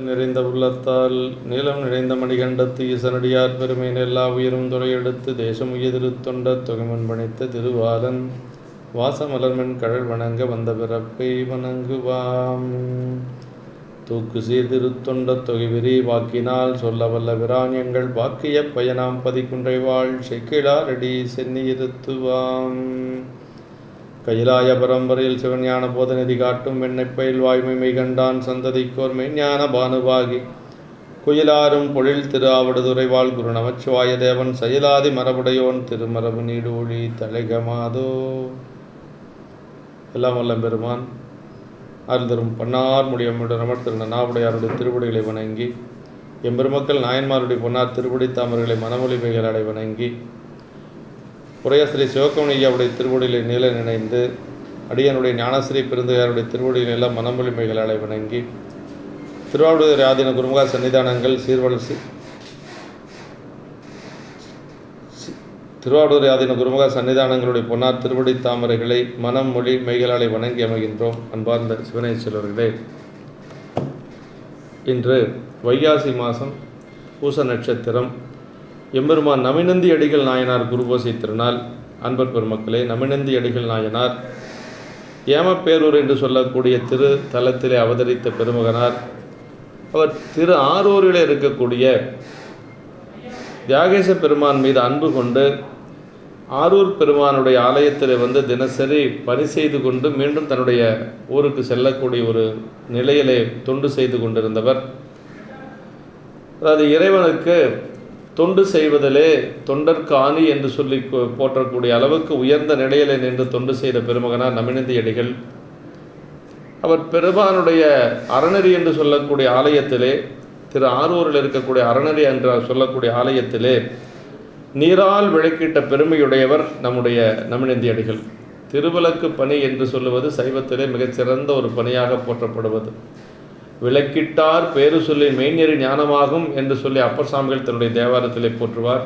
நிறைந்த உள்ளத்தால் நீளம் நிறைந்த மணிகண்டத்து ஈசனடியார் பெருமையின் எல்லா உயிரும் துறையெடுத்து தேசம் உயதிருத்தொண்ட தொகைமன் பணித்த திருவாலன் வாசமலர்மென் கழல் வணங்க வந்த பிறப்பை வணங்குவாம். தூக்கு சீர்திருத்தொண்ட தொகைவிரி வாக்கினால் சொல்ல வல்ல விராணியங்கள் பாக்கிய பயனாம் பதிக்குன்றை வாழ் செக்கிழாரடி சென்னியிருத்துவாம். கையிலாய பரம்பரையில் சிவஞான போதநிதி காட்டும் வெண்ணைப்பயில் வாய்மை மெய்கண்டான் சந்ததிக்கோர் மெய்ஞான பானுவாகி குயிலாரும் பொழில் திரு ஆவடுதுறை வாழ் குரு நமச்சிவாய தேவன் செயலாதி மரபுடையோன் திருமரபு நீடு ஒளி தழைகமாதோ. எல்லாம் வல்லம் பெருமான் அருள் தரும் பன்னார் முடியமுடன் நமர் திரு நாவுடையாருடைய திருவடிகளை வணங்கி எம்பெருமக்கள் நாயன்மாருடைய பொன்னார் திருவடி தாமர்களை மனமொழிமைகள் அடை வணங்கி உரையாசிரி சிவக்கமணியாவுடைய திருவடிகளை நீல நினைந்து அடியனுடைய ஞானஸ்ரீ பெருந்தையாருடைய திருவடிகளை எல்லாம் மனமொழிமைகளாலை வணங்கி திருவாவடுதுறை ஆதீன குருமுக சன்னிதானங்கள் சீர்வளர்ச்சி திருவாவடுதுறை ஆதீன குருமுக சன்னிதானங்களுடைய பொன்னார் திருவடி தாமரைகளை மனம் மொழி மெய்களாலை வணங்கி அமைகின்றோம். அன்பார்ந்த சிவனை செல்வர்களே, இன்று வைகாசி மாதம் பூச நட்சத்திரம் எம்பெருமான் நமினந்தி அடிகள் நாயனார் குருபோசை திருநாள். அன்பர் பெருமக்களே, நமினந்தி அடிகள் நாயனார் ஏமப்பேரூர் என்று சொல்லக்கூடிய திரு தலத்திலே அவதரித்த பெருமகனார். அவர் திரு ஆரூரில் இருக்கக்கூடிய தியாகேச பெருமான் மீது அன்பு கொண்டு ஆரூர் பெருமானுடைய ஆலயத்தில் தினசரி பணி செய்து கொண்டு மீண்டும் தன்னுடைய ஊருக்கு செல்லக்கூடிய ஒரு நிலையிலே தொண்டு செய்து கொண்டிருந்தவர். அதாவது இறைவனுக்கு தொண்டு செய்வதிலே தொண்டர்க்கு ஆணி என்று சொல்லி போற்றக்கூடிய அளவுக்கு உயர்ந்த நிலையிலே நின்று தொண்டு செய்த பெருமகனார் நமினந்தி அடிகள். அவர் பெருமானுடைய அறநெறி என்று சொல்லக்கூடிய ஆலயத்திலே, திரு ஆரூரில் இருக்கக்கூடிய அறநெறி என்று சொல்லக்கூடிய ஆலயத்திலே நீரால் விளக்கிட்ட பெருமையுடையவர் நம்முடைய நமினந்தி அடிகள். திருவிளக்கு பணி என்று சொல்லுவது சைவத்திலே மிகச்சிறந்த ஒரு பணியாக போற்றப்படுவது. விளக்கிட்டார் பேரு சொல்லி மெய்ஞரி ஞானமாகும் என்று சொல்லி அப்பர் சாமிகள் தன்னுடைய தேவாரத்திலே போற்றுவார்.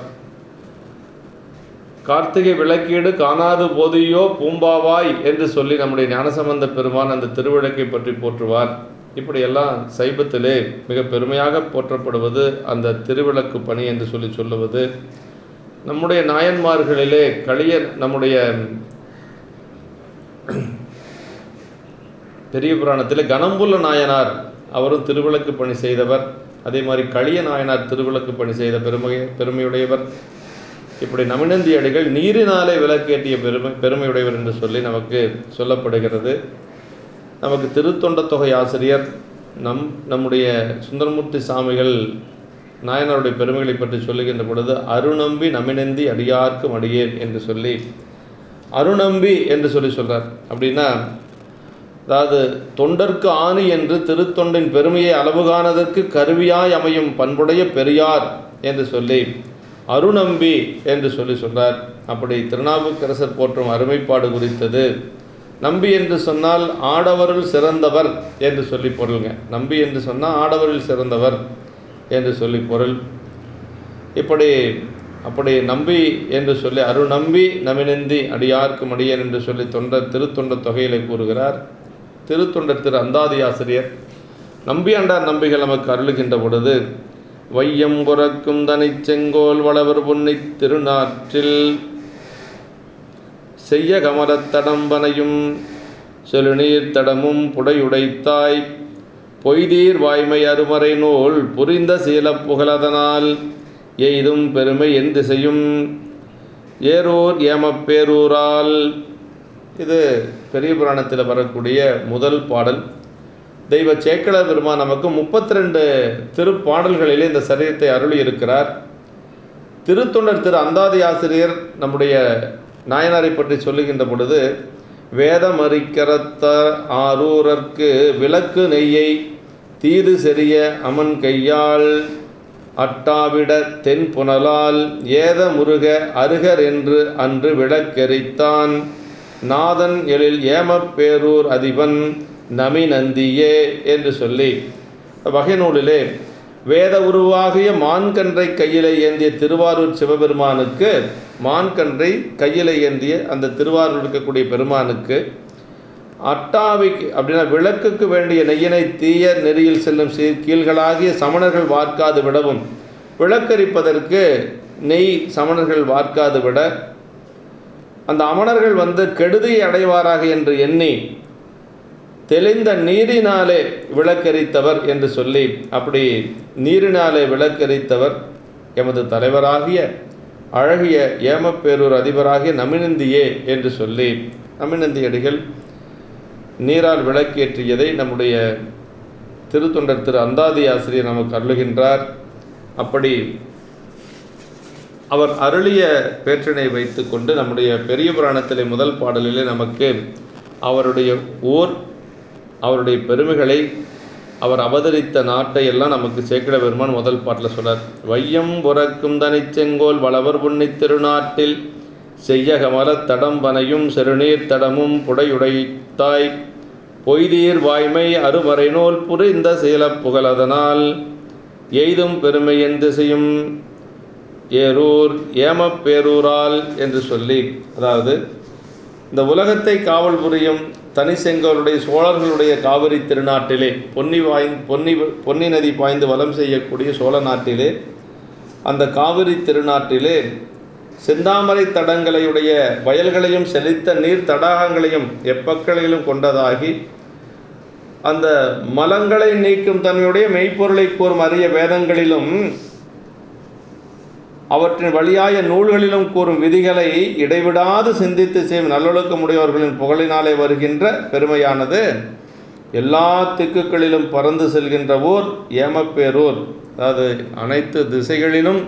கார்த்திகை விளக்கீடு காணாது போதியோ பூம்பாவாய் என்று சொல்லி நம்முடைய ஞானசம்பந்த பெருமான் அந்த திருவிளக்கை பற்றி போற்றுவார். இப்படியெல்லாம் சைவத்திலே மிக பெருமையாக போற்றப்படுவது அந்த திருவிளக்கு பணி என்று சொல்லி சொல்லுவது. நம்முடைய நாயன்மார்களிலே நம்முடைய பெரிய புராணத்திலே கணம்புள்ள நாயனார் அவரும் திருவிளக்கு பணி செய்தவர். அதே மாதிரி களிய நாயனார் திருவிளக்கு பணி செய்த பெருமையுடையவர். இப்படி நமினந்தி அடிகள் நீரினாலே விளக்கேற்றிய பெருமையுடையவர் என்று சொல்லி நமக்கு சொல்லப்படுகிறது. நமக்கு திருத்தொண்ட தொகை ஆசிரியர் நம்முடைய சுந்தரமூர்த்தி சாமிகள் நாயனாருடைய பெருமைகளை பற்றி சொல்லுகின்ற பொழுது அருணம்பி நமினந்தி அடியார்க்கு மடியேன் என்று சொல்லி அருணம்பி என்று சொல்லி சொல்கிறார். அப்படின்னா அதாவது தொண்டர்க்கு ஆணி என்று திருத்தொண்டின் பெருமையை அளவு காணதற்கு கருவியாய் அமையும் பண்புடைய பெரியார் என்று சொல்லி அருணம்பி என்று சொல்லி சொல்றார். அப்படி திருநாவுக்கரசர் போற்றும் அருமைப்பாடு குறித்தது. நம்பி என்று சொன்னால் ஆடவரில் சிறந்தவர் என்று சொல்லி பொருளுங்க. நம்பி என்று சொன்னால் ஆடவரில் சிறந்தவர் என்று சொல்லி பொருள். அப்படி நம்பி என்று சொல்லி அருணம்பி நமினந்தி அடியார்க்கு மடியன் என்று சொல்லி திருத்தொண்ட தொகையிலே கூறுகிறார். திருத்தொண்டர் திரு அந்தாதி ஆசிரியர் நம்பியாண்டார் நம்பிகள் நமக்கு அருளுகின்ற பொழுது வையம் புறக்கும் தனி செங்கோல் வளவர் பொன்னி திருநாற்றில் செய்ய கமலத்தடம்பனையும் செழுநீர் தடமும் புடையுடைத்தாய் பொய்தீர் வாய்மை அருமறை நூல் புரிந்த சீல புகழதனால் எய்தும் பெருமை என் திசையும் ஏரூர் ஏமப்பேரூரால். இது பெரிய புராணத்தில் வரக்கூடிய முதல் பாடல். தெய்வ சேக்கல பெருமான் நமக்கு 32 திருப்பாடல்களிலே இந்த சரித்திரத்தை அருளி இருக்கிறார். திருத்தொண்டர் திரு அந்தாதி ஆசிரியர் நம்முடைய நாயனாரை பற்றி சொல்லுகின்ற பொழுது வேதமறிக்கரத்த ஆரூரர்க்கு விளக்கு நெய்யை தீது செறிய அமன் கையால் அட்டாவிட தென் புனலால் ஏத முருக அருகர் என்று அன்று விளக்கெரித்தான் நாதன் எழில் ஏமப்பேரூர் அதிபன் நமினந்தியே என்று சொல்லி வகை நூலிலே வேத உருவாகிய மான்கன்றை கையிலே ஏந்திய திருவாரூர் சிவபெருமானுக்கு மான்கன்றை கையிலே ஏந்திய அந்த திருவாரூர் இருக்கக்கூடிய பெருமானுக்கு அட்டாவிக்கு அப்படின்னா விளக்குக்கு வேண்டிய நெய்யினை தீய நெறியில் செல்லும் கீழ்களாகிய சமணர்கள் வார்க்காது விடவும், விளக்கரிப்பதற்கு நெய் சமணர்கள் வார்க்காது விட அந்த அமணர்கள் கெடுதியை அடைவாராக என்று எண்ணி தெளிந்த நீரினாலே விளக்கரித்தவர் என்று சொல்லி, அப்படி நீரினாலே விளக்கரித்தவர் எமது தலைவராகிய அழகிய ஏமப்பேரூர் அதிபராகிய நமினந்தியே என்று சொல்லி நமினந்தியடிகள் நீரால் விளக்கேற்றியதை நம்முடைய திருத்தொண்டர் திரு அந்தாதி ஆசிரியர் நமக்கு அருளுகின்றார். அப்படி அவர் அருளிய பேற்றினை வைத்து கொண்டு நம்முடைய பெரிய புராணத்திலே முதல் பாடலிலே நமக்கு அவருடைய ஊர், அவருடைய பெருமைகளை, அவர் அவதரித்த நாட்டை எல்லாம் நமக்கு சேக்கிழ பெருமான் முதல் பாட்டில் சொல்றார். வையம் புறக்கும் தனிச்செங்கோல் வளவர் புண்ணி திருநாட்டில் செய்யகமல தடம்பனையும் செருநீர் தடமும் புடையுடைத்தாய் பொய்தீர் வாய்மை அருமறை நூல் புரிந்த சீலப் புகழதனால் எய்தும் பெருமை என் திசையும் ஏரூர் ஏமப்பேரூரால் என்று சொல்லி, அதாவது இந்த உலகத்தை காவல் புரியும் தனிசெங்கோலுடைய சோழர்களுடைய காவிரி திருநாட்டிலே பொன்னி நதி பாய்ந்து வலம் செய்யக்கூடிய சோழ நாட்டிலே, அந்த காவிரி திருநாட்டிலே செந்தாமரை தடங்களையுடைய வயல்களையும் செழித்த நீர் தடாகங்களையும் எப்பக்களிலும் கொண்டதாகி அந்த மலங்களை நீக்கும் தன்மையுடைய மெய்ப்பொருளை கூறும் அரிய வேதங்களிலும் அவற்றின் வழியாய நூல்களிலும் கூறும் விதிகளை இடைவிடாது சிந்தித்து செய்யும் நல்லொழுக்கமுடையவர்களின் புகழினாலே வருகின்ற பெருமையானது எல்லா திக்குகளிலும் பறந்து செல்கின்ற ஊர் ஏமப்பேரூர். அதாவது அனைத்து திசைகளிலும்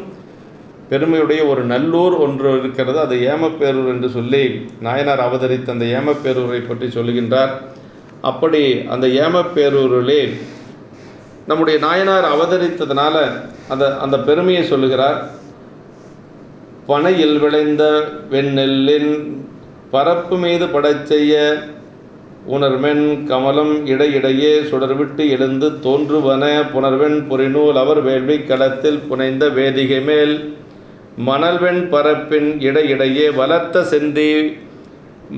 பெருமையுடைய ஒரு நல்லூர் ஒன்று இருக்கிறது, அது ஏமப்பேரூர் என்று சொல்லி நாயனார் அவதரித்த அந்த ஏமப்பேரூரை பற்றி சொல்லுகின்றார். அப்படி அந்த ஏமப்பேரூரிலே நம்முடைய நாயனார் அவதரித்ததுனால அந்த பெருமையை சொல்லுகிறார். பனையில் விளைந்த வெண்ணெல்லின் பரப்பு மீது படச்செய்ய உணர்மென் கமலம் இடையிடையே சுடர்விட்டு எழுந்து தோன்றுவன புனர்வெண் பொறிநூல் அவர் வேள்வி களத்தில் புனைந்த வேதிகை மேல் மணல்வெண் பரப்பின் இடையிடையே வளர்த்த செந்தி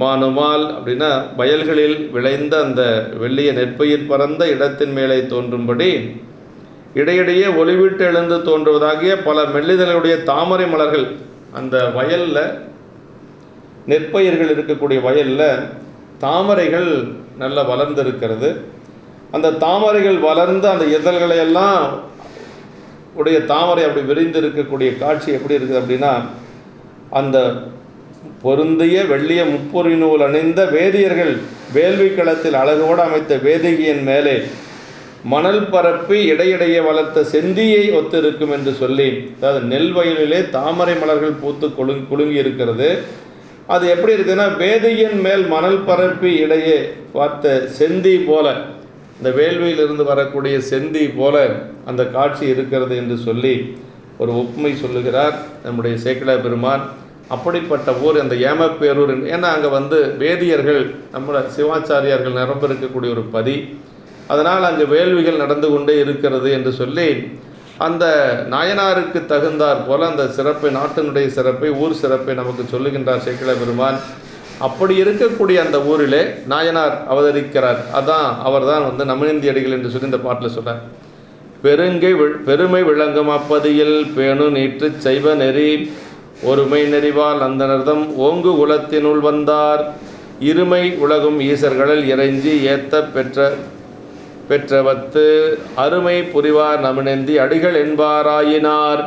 மானுமால். அப்படின்னா வயல்களில் விளைந்த அந்த வெள்ளிய நெற்பயிர் பறந்த இடத்தின் மேலே தோன்றும்படி இடையிடையே ஒளிவிட்டு எழுந்து தோன்றுவதாகிய பல மெல்லிதழுடைய தாமரை மலர்கள், அந்த வயலில் நெற்பயிர்கள் இருக்கக்கூடிய வயலில் தாமரைகள் நல்லா வளர்ந்திருக்கிறது. அந்த தாமரைகள் வளர்ந்து அந்த இதழ்களையெல்லாம் உடைய தாமரை அப்படி விரிந்து இருக்கக்கூடிய காட்சி எப்படி இருக்குது அப்படின்னா, அந்த பொருந்திய வெள்ளிய முப்பொறி நூல் அணிந்த வேதியர்கள் வேள்வி களத்தில் அழகோடு அமைத்த வேதிகையின் மேலே மணல் பரப்பி இடையிடையே வளர்த்த செந்தியை ஒத்திருக்கும் என்று சொல்லி, அதாவது நெல் வயலிலே தாமரை மலர்கள் பூத்து குலுங்கி இருக்கிறது. அது எப்படி இருக்குதுன்னா, வேதியின் மேல் மணல் பரப்பி இடையே பார்த்த செந்தி போல, இந்த வேள்வியிலிருந்து வரக்கூடிய செந்தி போல அந்த காட்சி இருக்கிறது என்று சொல்லி ஒரு ஒப்புமை சொல்லுகிறார் நம்முடைய சேக்கிழ பெருமான். அப்படிப்பட்ட ஊர் அந்த ஏமப்பேரூர். ஏன்னா அங்கே வேதியர்கள் நம்மளோட சிவாச்சாரியார்கள் நிரம்ப இருக்கக்கூடிய ஒரு பதி, அதனால் அங்கே வேள்விகள் நடந்து கொண்டே இருக்கிறது என்று சொல்லி அந்த நாயனாருக்கு தகுந்தார் போல அந்த சிறப்பை, நாட்டினுடைய சிறப்பை, ஊர் சிறப்பை நமக்கு சொல்லுகின்றார் சேக்கிழ பெருமான். அப்படி இருக்கக்கூடிய அந்த ஊரிலே நாயனார் அவதரிக்கிறார். அதான் அவர் தான் நமினந்தியடிகள் என்று சொல்லி இந்த பாட்டில் சொல்கிறார். பெருமை விளங்கும் அப்பதியில் பேணு நீற்று சைவ நெறி ஒருமை நெறிவால் அந்தனர்தம் ஓங்கு குலத்தினுள் வந்தார் இருமை உலகும் ஈசர்களில் இறைஞ்சி ஏத்த பெற்றவத்து அருமை புரிவார் நமினந்தி அடிகள் என்பாராயினார்.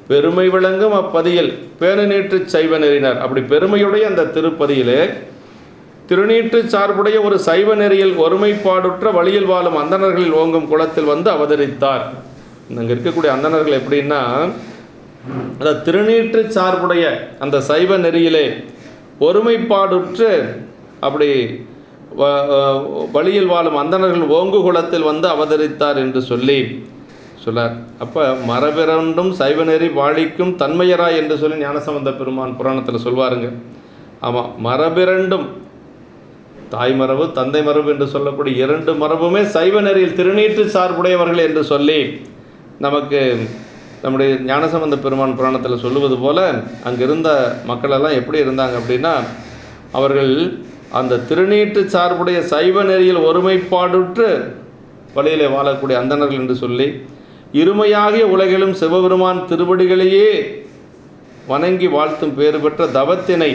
பெருமை விளங்கும் அப்பதியில் பேணு நீற்று சைவ நெறினார். அப்படி பெருமையுடைய அந்த திருப்பதியிலே திருநீற்று சார்புடைய ஒரு சைவ நெறியில் ஒருமைப்பாடுற்ற வழியில் வாழும் அந்தணர்களில் ஓங்கும் குலத்தில் அவதரித்தார். அங்கே இருக்கக்கூடிய அந்தணர்கள் எப்படின்னா, அந்த திருநீற்று சார்புடைய அந்த சைவ நெறியிலே ஒருமைப்பாடுற்று அப்படி வழியில் வாழும் அந்தணர்கள் ஓங்கு குலத்தில் அவதரித்தார் என்று சொல்லி சொல்லார். அப்போ மரபிரண்டும் சைவ நெறி வாழிக்கும் தன்மையராய் என்று சொல்லி ஞானசம்பந்த பெருமான் புராணத்தில் சொல்வாருங்க. ஆமாம், மரபிரண்டும் தாய் மரபு தந்தை மரபு என்று சொல்லக்கூடிய இரண்டு மரபுமே சைவ நெறியில் திருநீற்று சார்புடையவர்கள் என்று சொல்லி நமக்கு நம்முடைய ஞானசம்பந்த பெருமான் புராணத்தில் சொல்லுவது போல அங்கிருந்த மக்களெல்லாம் எப்படி இருந்தாங்க அப்படின்னா, அவர்கள் அந்த திருநீற்று சார்புடைய சைவ நெறியில் ஒருமைப்பாடுற்று வழியிலே வாழக்கூடிய அந்தணர்கள் என்று சொல்லி, இருமையாகிய உலகிலும் சிவபெருமான் திருவடிகளையே வணங்கி வாழ்த்தும் பேறு பெற்ற தவத்தினை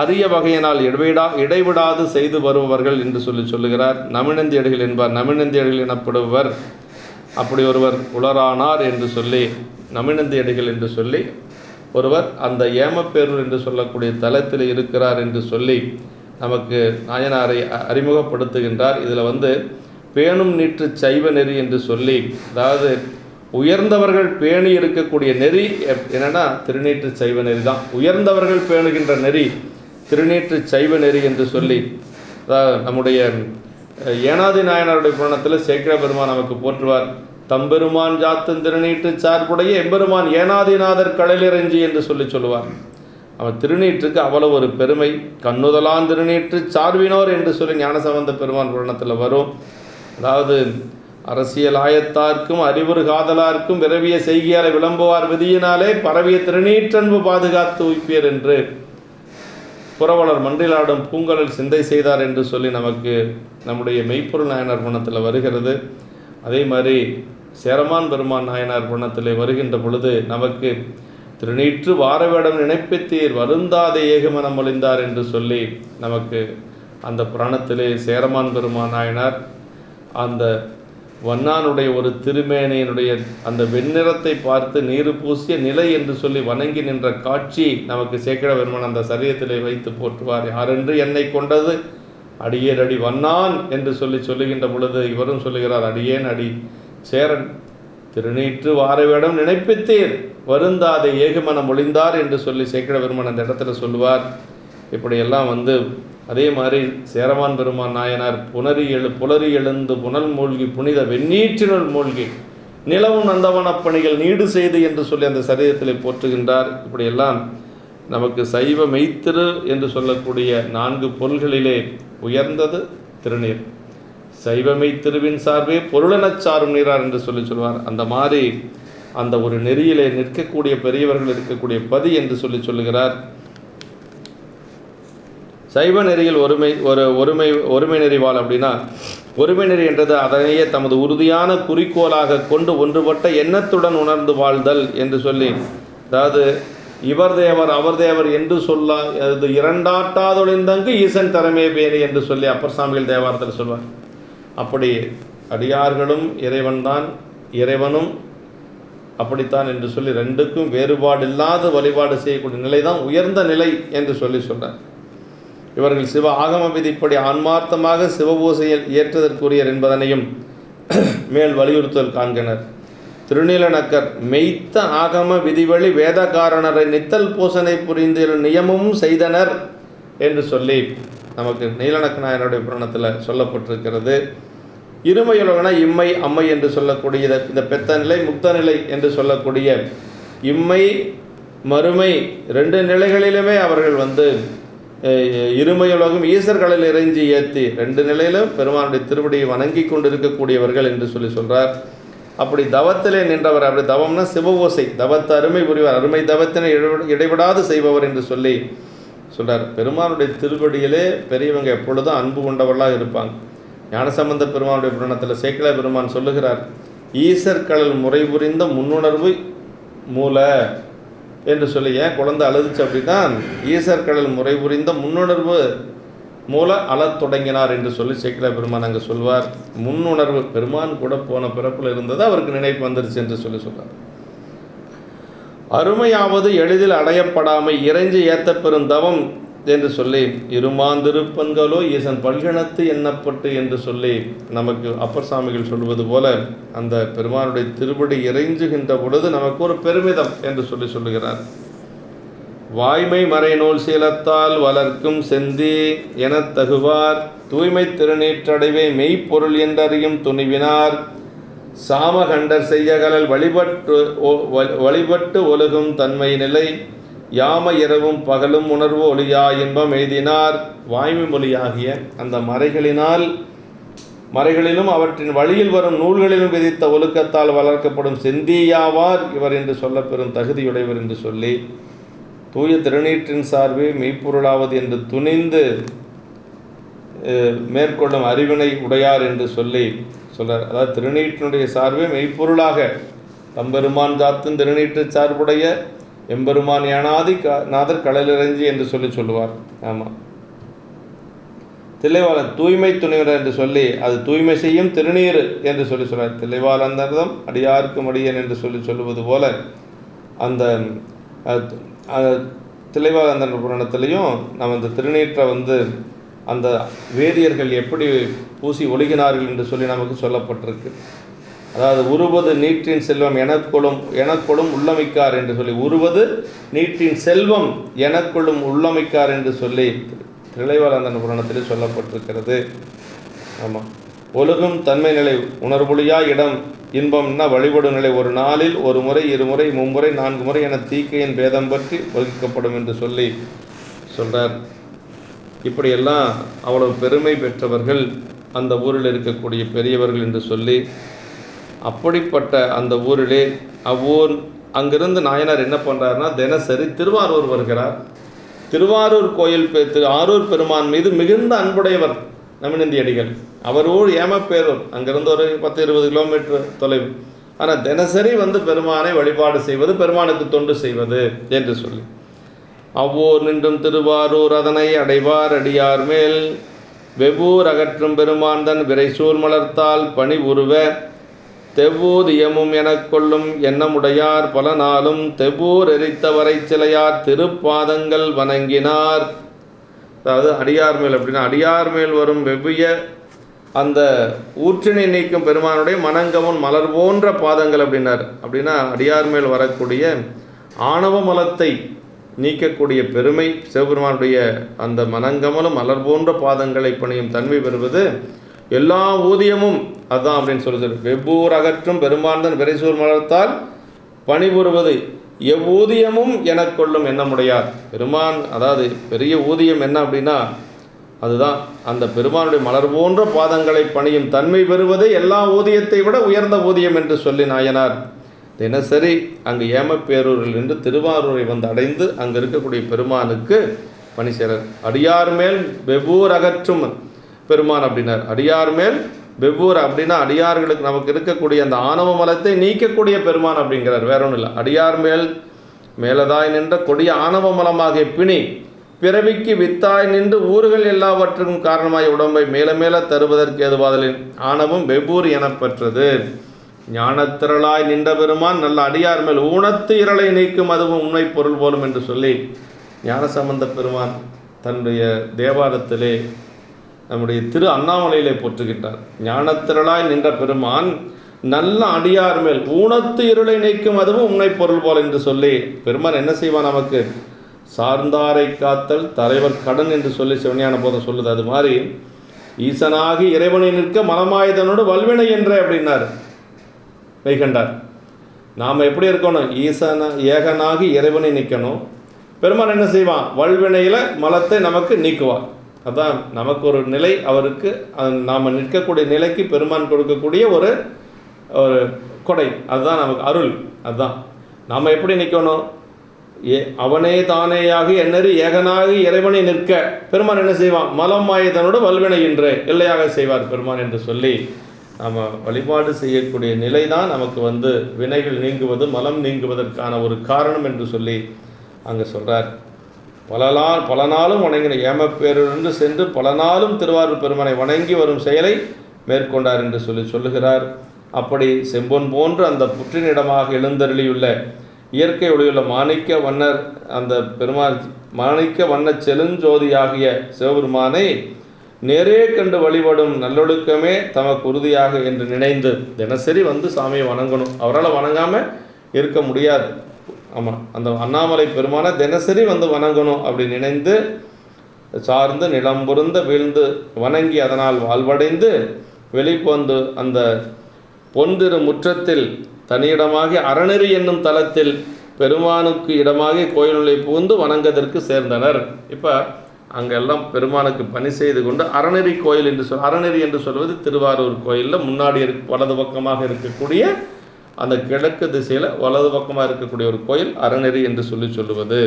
அரிய வகையினால் இடைவிடாது செய்து வருபவர்கள் என்று சொல்லுகிறார். நமினந்தியடிகள் என்பார். நமினந்தியடிகள் எனப்படுபவர் அப்படி ஒருவர் உளரானார் என்று சொல்லி, நமினந்தியடிகள் என்று சொல்லி ஒருவர் அந்த ஏமப்பேரூர் என்று சொல்லக்கூடிய தலத்தில் இருக்கிறார் என்று சொல்லி நமக்கு நாயனாரை அறிமுகப்படுத்துகின்றார். இதில் பேணும் நீற்று சைவ நெறி என்று சொல்லி, அதாவது உயர்ந்தவர்கள் பேணி இருக்கக்கூடிய நெறி என்னென்னா திருநீற்று சைவ நெறி தான். உயர்ந்தவர்கள் பேணுகின்ற நெறி திருநீற்று சைவ நெறி என்று சொல்லி, அதாவது நம்முடைய ஏனாதி நாயனாருடைய புராணத்தில் சேக்கிழ பெருமான் நமக்கு போற்றுவார். தம்பெருமான் ஜாத்தன் திருநீற்று சார்புடைய எம்பெருமான் ஏனாதிநாதர் கடலிறஞ்சி என்று சொல்லுவார். அவன் திருநீற்றுக்கு அவ்வளவு ஒரு பெருமை. கண்ணுதலான் திருநீற்று சார்பினோர் என்று சொல்லி ஞானசம்பந்த பெருமான் புராணத்தில் வரும். அதாவது அரசியல் ஆயத்தார்க்கும் அறிவுறு காதலார்க்கும் விரவிய செய்கியாலை விளம்புவார் விதியினாலே பரவிய திருநீற்றன்பு பாதுகாத்து உய்ப்பியர் என்று புறவலர் மன்றிலாடும் பூங்கலில் சிந்தை செய்தார் என்று சொல்லி நமக்கு நம்முடைய மெய்ப்பொருள் நாயனார் புராணத்தில் வருகிறது. அதே மாதிரி சேரமான் பெருமான் நாயனார் புராணத்திலே வருகின்ற பொழுது நமக்கு திருநீற்று வாரவேடம் நினைப்பித்தீர் வருந்தாதே ஏகமனம் ஒளிந்தார் என்று சொல்லி நமக்கு அந்த புராணத்திலே சேரமான் பெருமான் நாயனார் அந்த வண்ணானுடைய ஒரு திருமேனியினுடைய அந்த வெண்ணிறத்தை பார்த்து நீரு பூசிய நிலை என்று சொல்லி வணங்கி நின்ற காட்சி நமக்கு சேக்கிழ பெருமான் அந்த சரியத்திலே வைத்து போற்றுவார். யாரென்று என்னை கொண்டது அடியேன் அடி வண்ணான் என்று சொல்லுகின்ற பொழுது இவரும் சொல்லுகிறார், அடியேன் அடி சேரன் திருநீற்று வாரவேடம் நினைப்பித்தீர் வருந்தாதை ஏகமனம் ஒளிந்தார் என்று சொல்லி சேக்கிழ பெருமான் அந்த இடத்துல சொல்லுவார். இப்படியெல்லாம் அதே மாதிரி சேரமான் பெருமான் நாயனார் புலரி எழுந்து புனல் மூழ்கி புனித வெந்நீற்றினுள் மூழ்கி நிலவும் நந்தவனப் பணிகள் நீடு செய்து என்று சொல்லி அந்த சரீரத்தில் போற்றுகின்றார். இப்படியெல்லாம் நமக்கு சைவ மெய்த்திரு என்று சொல்லக்கூடிய 4 பொருள்களிலே உயர்ந்தது திருநீர். சைவ மெய்த்திருவின் சார்பே பொருளெனச் சாரும் நீரார் என்று சொல்லுவார். அந்த மாதிரி அந்த ஒரு நெறியிலே நிற்கக்கூடிய பெரியவர்கள் இருக்கக்கூடிய பதி என்று சொல்லுகிறார். சைவ நெறியில் ஒருமை நெறிவாள் அப்படின்னா, ஒருமை நெறி என்றது அதனையே தமது உறுதியான குறிக்கோளாக கொண்டு ஒன்றுபட்ட எண்ணத்துடன் உணர்ந்து வாழ்தல் என்று சொல்லி, அதாவது இவர் தேவர் அவர் தேவர் என்று அது இரண்டாட்டாதொழிந்தங்கு ஈசன் தரமே பேணி என்று சொல்லி அப்பர் சாமிகள் தேவாரத்தில் சொல்வார். அப்படி அடியார்களும் இறைவன்தான், இறைவனும் அப்படித்தான் என்று சொல்லி ரெண்டுக்கும் வேறுபாடில்லாத வழிபாடு செய்யக்கூடிய நிலை தான் உயர்ந்த நிலை என்று சொல்கிறார். இவர்கள் சிவ ஆகம விதிப்படி ஆன்மார்த்தமாக சிவபூசையில் ஏற்றதற்குரியர் என்பதனையும் மேல் வலியுறுத்தல் காண்கினர். திருநீலநக்கர் மெய்த்த ஆகம விதிவழி வேதகாரணரை நித்தல் பூசனை புரிந்து நியமமும் செய்தனர் என்று சொல்லி நமக்கு நீலநக்க நாயனுடைய புராணத்தில் சொல்லப்பட்டிருக்கிறது. இருமையுலகன இம்மை அம்மை என்று சொல்லக்கூடிய இந்த பெத்த நிலை முக்த நிலை என்று சொல்லக்கூடிய இம்மை மறுமை 2 நிலைகளிலுமே அவர்கள் இருமையுலகம் ஈசர்களில் இறைஞ்சி ஏற்றி 2 நிலையிலும் பெருமானுடைய திருவடியை வணங்கி கொண்டு இருக்கக்கூடியவர்கள் என்று சொல்கிறார். அப்படி தவத்திலே நின்றவர், அப்படி தவம்னா சிவபூசை, தவத்தை அருமை புரிவார், அருமை தவத்தினை இடைவிடாது செய்பவர் என்று சொல்கிறார். பெருமானுடைய திருவடியிலே பெரியவங்க எப்பொழுதும் அன்பு கொண்டவர்களாக இருப்பாங்க. ஞானசம்பந்த பெருமானுடைய புராணத்தில் சேக்கிழ பெருமான் சொல்லுகிறார், ஈசற்கடல் முறை புரிந்த முன்னுணர்வு மூல என்று சொல்லி. ஏன் குழந்தை அழுதுச்சு அப்படின்னா, ஈசற்கடல் முறை புரிந்த முன்னுணர்வு மூல அழத் தொடங்கினார் என்று சொல்லி சேக்கிழ பெருமான் அங்கே சொல்வார். முன்னுணர்வு பெருமான் கூட போன பிறப்பில் இருந்தது அவருக்கு நினைப்பு வந்துருச்சு என்று சொல்கிறார். அருமையாவது எளிதில் அடையப்படாமை இறைஞ்சி ஏத்த பெறும் தவம் என்று சொல்லி இருமாந்திருப்பன்களோ ஈசன் பல்கணத்து எண்ணப்பட்டு என்று சொல்லி நமக்கு அப்பர் சாமிகள் சொல்வது போல அந்த பெருமானுடைய திருப்படி இறைஞ்சுகின்ற பொழுது நமக்கு ஒரு பெருமிதம் என்று சொல்லுகிறார். வாய்மை மறைநூல் சீலத்தால் வளர்க்கும் செந்தி என தகுவார் தூய்மை திருநீற்றடைவை மெய்ப்பொருள் என்றறியும் துணிவினார் சாமகண்டர் செய்யகலல் வழிபட்டு ஒழுகும் தன்மை நிலை யாம இரவும் பகலும் உணர்வு ஒளியா இன்பம் எய்தினார். வாய்மை மொழியாகிய அந்த மறைகளிலும் அவற்றின் வழியில் வரும் நூல்களிலும் விதித்த ஒழுக்கத்தால் வளர்க்கப்படும் செந்தியாவார் இவர் என்று சொல்லப்பெறும் தகுதியுடையவர் என்று சொல்லி தூய திருநீற்றின் சார்பே மெய்ப்பொருளாவது என்று துணிந்து மேற்கொள்ளும் அறிவினை உடையார் என்று சொல்லி சொல்கிறார். அதாவது திருநீற்றினுடைய சார்பே மெய்ப்பொருளாக தம்பெருமான் சாத்தும் திருநீற்று சார்புடைய எம்பெருமான் ஏனாதி நாதர் கடலிறஞ்சி என்று சொல்லுவார். ஆமாம், தில்லைவாழன் தூய்மை துணிவர் என்று சொல்லி அது தூய்மை செய்யும் திருநீர் என்று சொல்கிறார். தில்லைவாழந்தர்தம் அடியார்க்கு மடியன் என்று சொல்லுவது போல அந்த தில்லைவாழந்தர் புராணத்திலையும் நம்ம அந்த திருநீற்றை அந்த வேதியர்கள் எப்படி பூசி ஒழுகினார்கள் என்று சொல்லி நமக்கு சொல்லப்பட்டிருக்கு. அதாவது உருவது நீற்றின் செல்வம் எனக்கொள்ளும் உள்ளமைக்கார் என்று சொல்லி, உருவது நீற்றின் செல்வம் எனக்கொள்ளும் உள்ளமைக்கார் என்று சொல்லி தில்லைவாழந்தர் புராணத்திலே சொல்லப்பட்டிருக்கிறது. ஆமாம், ஒழுகும் தன்மை நிலை உணர்வொழியா இடம் இன்பம்னா வழிபடும் நிலை ஒரு நாளில் ஒரு முறை, இருமுறை, மும்முறை, 4 முறை என தீக்கையின் பேதம் பற்றி வகுக்கப்படும் என்று சொல்லி சொல்கிறார். இப்படியெல்லாம் அவ்வளவு பெருமை பெற்றவர்கள் அந்த ஊரில் இருக்கக்கூடிய பெரியவர்கள் என்று சொல்லி, அப்படிப்பட்ட அந்த ஊரிலே அங்கிருந்து நாயனார் என்ன பண்ணுறாருன்னா, தினசரி திருவாரூர் வருகிறார். திருவாரூர் கோயில் ஆரூர் பெருமான் மீது மிகுந்த அன்புடையவர் நமினந்தியடிகள். அவர் ஊர் ஏமப்பேரூர், அங்கிருந்து ஒரு 10-20 கிலோமீட்டர் தொலைவு. ஆனால் தினசரி பெருமானை வழிபாடு செய்வது, பெருமானுக்கு தொண்டு செய்வது என்று சொல்லி, அவ்வூர் நின்றும் திருவாரூர் அதனை அடைவார் அடியார் மேல் வெவ்வூர் அகற்றும் பெருமான்தன் விரைசூர் மலர்த்தால் பணி உருவ தெவ்வூதியமும் எனக்கொள்ளும் எண்ணமுடையார் பல நாளும் தெவ்வூர் எரித்தவரை சிலையார் திருப்பாதங்கள் வணங்கினார். அதாவது அடியார் மேல் அப்படின்னா அடியார் மேல் வரும் வெவ்விய அந்த ஊற்றினை நீக்கும் பெருமானுடைய மணங்கமும் மலர் போன்ற பாதங்கள் அப்படின்னா அடியார் மேல் வரக்கூடிய ஆணவ மலத்தை நீக்கக்கூடிய பெருமை சிவபெருமானுடைய அந்த மணங்கமலும் மலர் போன்ற பாதங்களை பணியும் தன்மை பெறுவது எல்லா ஊதியமும் அதுதான் அப்படின்னு சொல்லுது. வெவ்வூர் அகற்றும் பெருமான்தன் விரைசூர் மலர்த்தால் பணிபுரிவது எவ்வூதியமும் எனக்கொள்ளும் எண்ணமுடையார். பெருமான் அதாவது பெரிய ஊதியம் என்ன அப்படின்னா அதுதான் அந்த பெருமானுடைய மலர் போன்ற பாதங்களை பணியும் தன்மை பெறுவது எல்லா ஊதியத்தை விட உயர்ந்த ஊதியம் என்று சொல்லி நாயனார் தினசரி அங்கு ஏமப்பேரூரில் நின்று திருவாரூரை அடைந்து அங்கு இருக்கக்கூடிய பெருமானுக்கு பணி செய்கிறார். அடியார் மேல் வெவ்வூர் அகற்றும் பெருமான் அப்படின்னார். அடியார் மேல் வெவ்வூர் அப்படின்னா அடியார்களுக்கு நமக்கு இருக்கக்கூடிய அந்த ஆணவ மலத்தை நீக்கக்கூடிய பெருமான் அப்படிங்கிறார். வேற ஒன்றும் இல்லை. அடியார் மேலதாய் நின்ற கொடிய ஆணவ மலமாகிய பிணி பிறவிக்கு வித்தாய் நின்று ஊர்கள் எல்லாவற்றுக்கும் காரணமாய் உடம்பை மேல மேல தருவதற்கு ஏதுவாதலின் ஆணவம் வெவ்வூர் எனப்பெற்றது. ஞானத்திரளாய் நின்ற பெருமான் நல்ல அடியார் மேல் ஊனத்து இரளை நீக்கும் அதுவும் உண்மை பொருள் போலும் என்று சொல்லி ஞானசம்பந்த பெருமான் தன்னுடைய தேவாரத்திலே நம்முடைய திரு அண்ணாமலையிலே போற்றுகின்றார். ஞானத்திரளாய் நின்ற பெருமான் நல்ல அடியார் மேல் ஊனத்து இருளை நீக்கும் அதுவும் உண்மை பொருள் போல் என்று சொல்லி பெருமான் என்ன செய்வான், நமக்கு சார்ந்தாரை காத்தல் தலைவர் கடன் என்று சொல்லி சிவஞான போதம் சொல்லுது. அது மாதிரி ஈசனாகி இறைவனை நிற்க மனமாயுதனோடு வல்வினை என்ற அப்படின்னார் வைகண்டார். நாம் எப்படி இருக்கணும், ஏகனாகி இறைவனை நிற்கணும். பெருமான் என்ன செய்வான், வல்வினையில் மலத்தை நமக்கு நீக்குவார். அதான் நமக்கு ஒரு நிலை, அவருக்கு நாம் நிற்கக்கூடிய நிலைக்கு பெருமான் கொடுக்கக்கூடிய ஒரு கொடை, அதுதான் நமக்கு அருள். அதுதான் நாம் எப்படி நிற்கணும், அவனே தானேயாகி என்னறி ஏகனாகி இறைவனை நிற்க பெருமான் என்ன செய்வான், மலம் மாயதனோடு வல்வினை என்று எல்லையாக செய்வார் பெருமான் என்று சொல்லி நாம் வழிபாடு செய்யக்கூடிய நிலை தான் நமக்கு வினைகள் நீங்குவது மலம் நீங்குவதற்கான ஒரு காரணம் என்று சொல்லி அங்கே சொல்கிறார். பல நாளும் வணங்கின ஏமப்பேரிலிருந்து சென்று பல நாளும் திருவாரூர் பெருமானை வணங்கி வரும் செயலை மேற்கொண்டார் என்று சொல்லுகிறார். அப்படி செம்பொன் போன்று அந்த புற்றினிடமாக எழுந்தருளியுள்ள இயற்கை ஒளியுள்ள மாணிக்க வண்ணர் அந்த பெருமாள் மாணிக்க வண்ண செலுஞ்சோதியாகிய சிவபெருமானை நேரே கண்டு வழிபடும் நல்லொழுக்கமே தமக்கு உறுதியாக என்று நினைந்து தினசரி சாமியை வணங்கணும். அவரால் வணங்காமல் இருக்க முடியாது. ஆமாம், அந்த அண்ணாமலை பெருமானை தினசரி வணங்கணும் அப்படி நினைந்து சார்ந்து நிலம் பொருந்த வீழ்ந்து வணங்கி அதனால் வாழ்வடைந்து வெளிப்பந்து அந்த பொன்திரு முற்றத்தில் தனியிடமாகி அறநெறி என்னும் தலத்தில் பெருமானுக்கு இடமாகி கோயிலுள்ளே புகுந்து வணங்கதற்கு சேர்ந்தனர். இப்போ அங்கெல்லாம் பெருமானுக்கு பணி செய்து கொண்டு அறநெறி கோயில் என்று அறநெறி என்று சொல்வது திருவாரூர் கோயிலில் முன்னாடி வலது பக்கமாக இருக்கக்கூடிய அந்த கிழக்கு திசையில் வலது பக்கமாக இருக்கக்கூடிய ஒரு கோயில் அறநெறி என்று சொல்லுவது.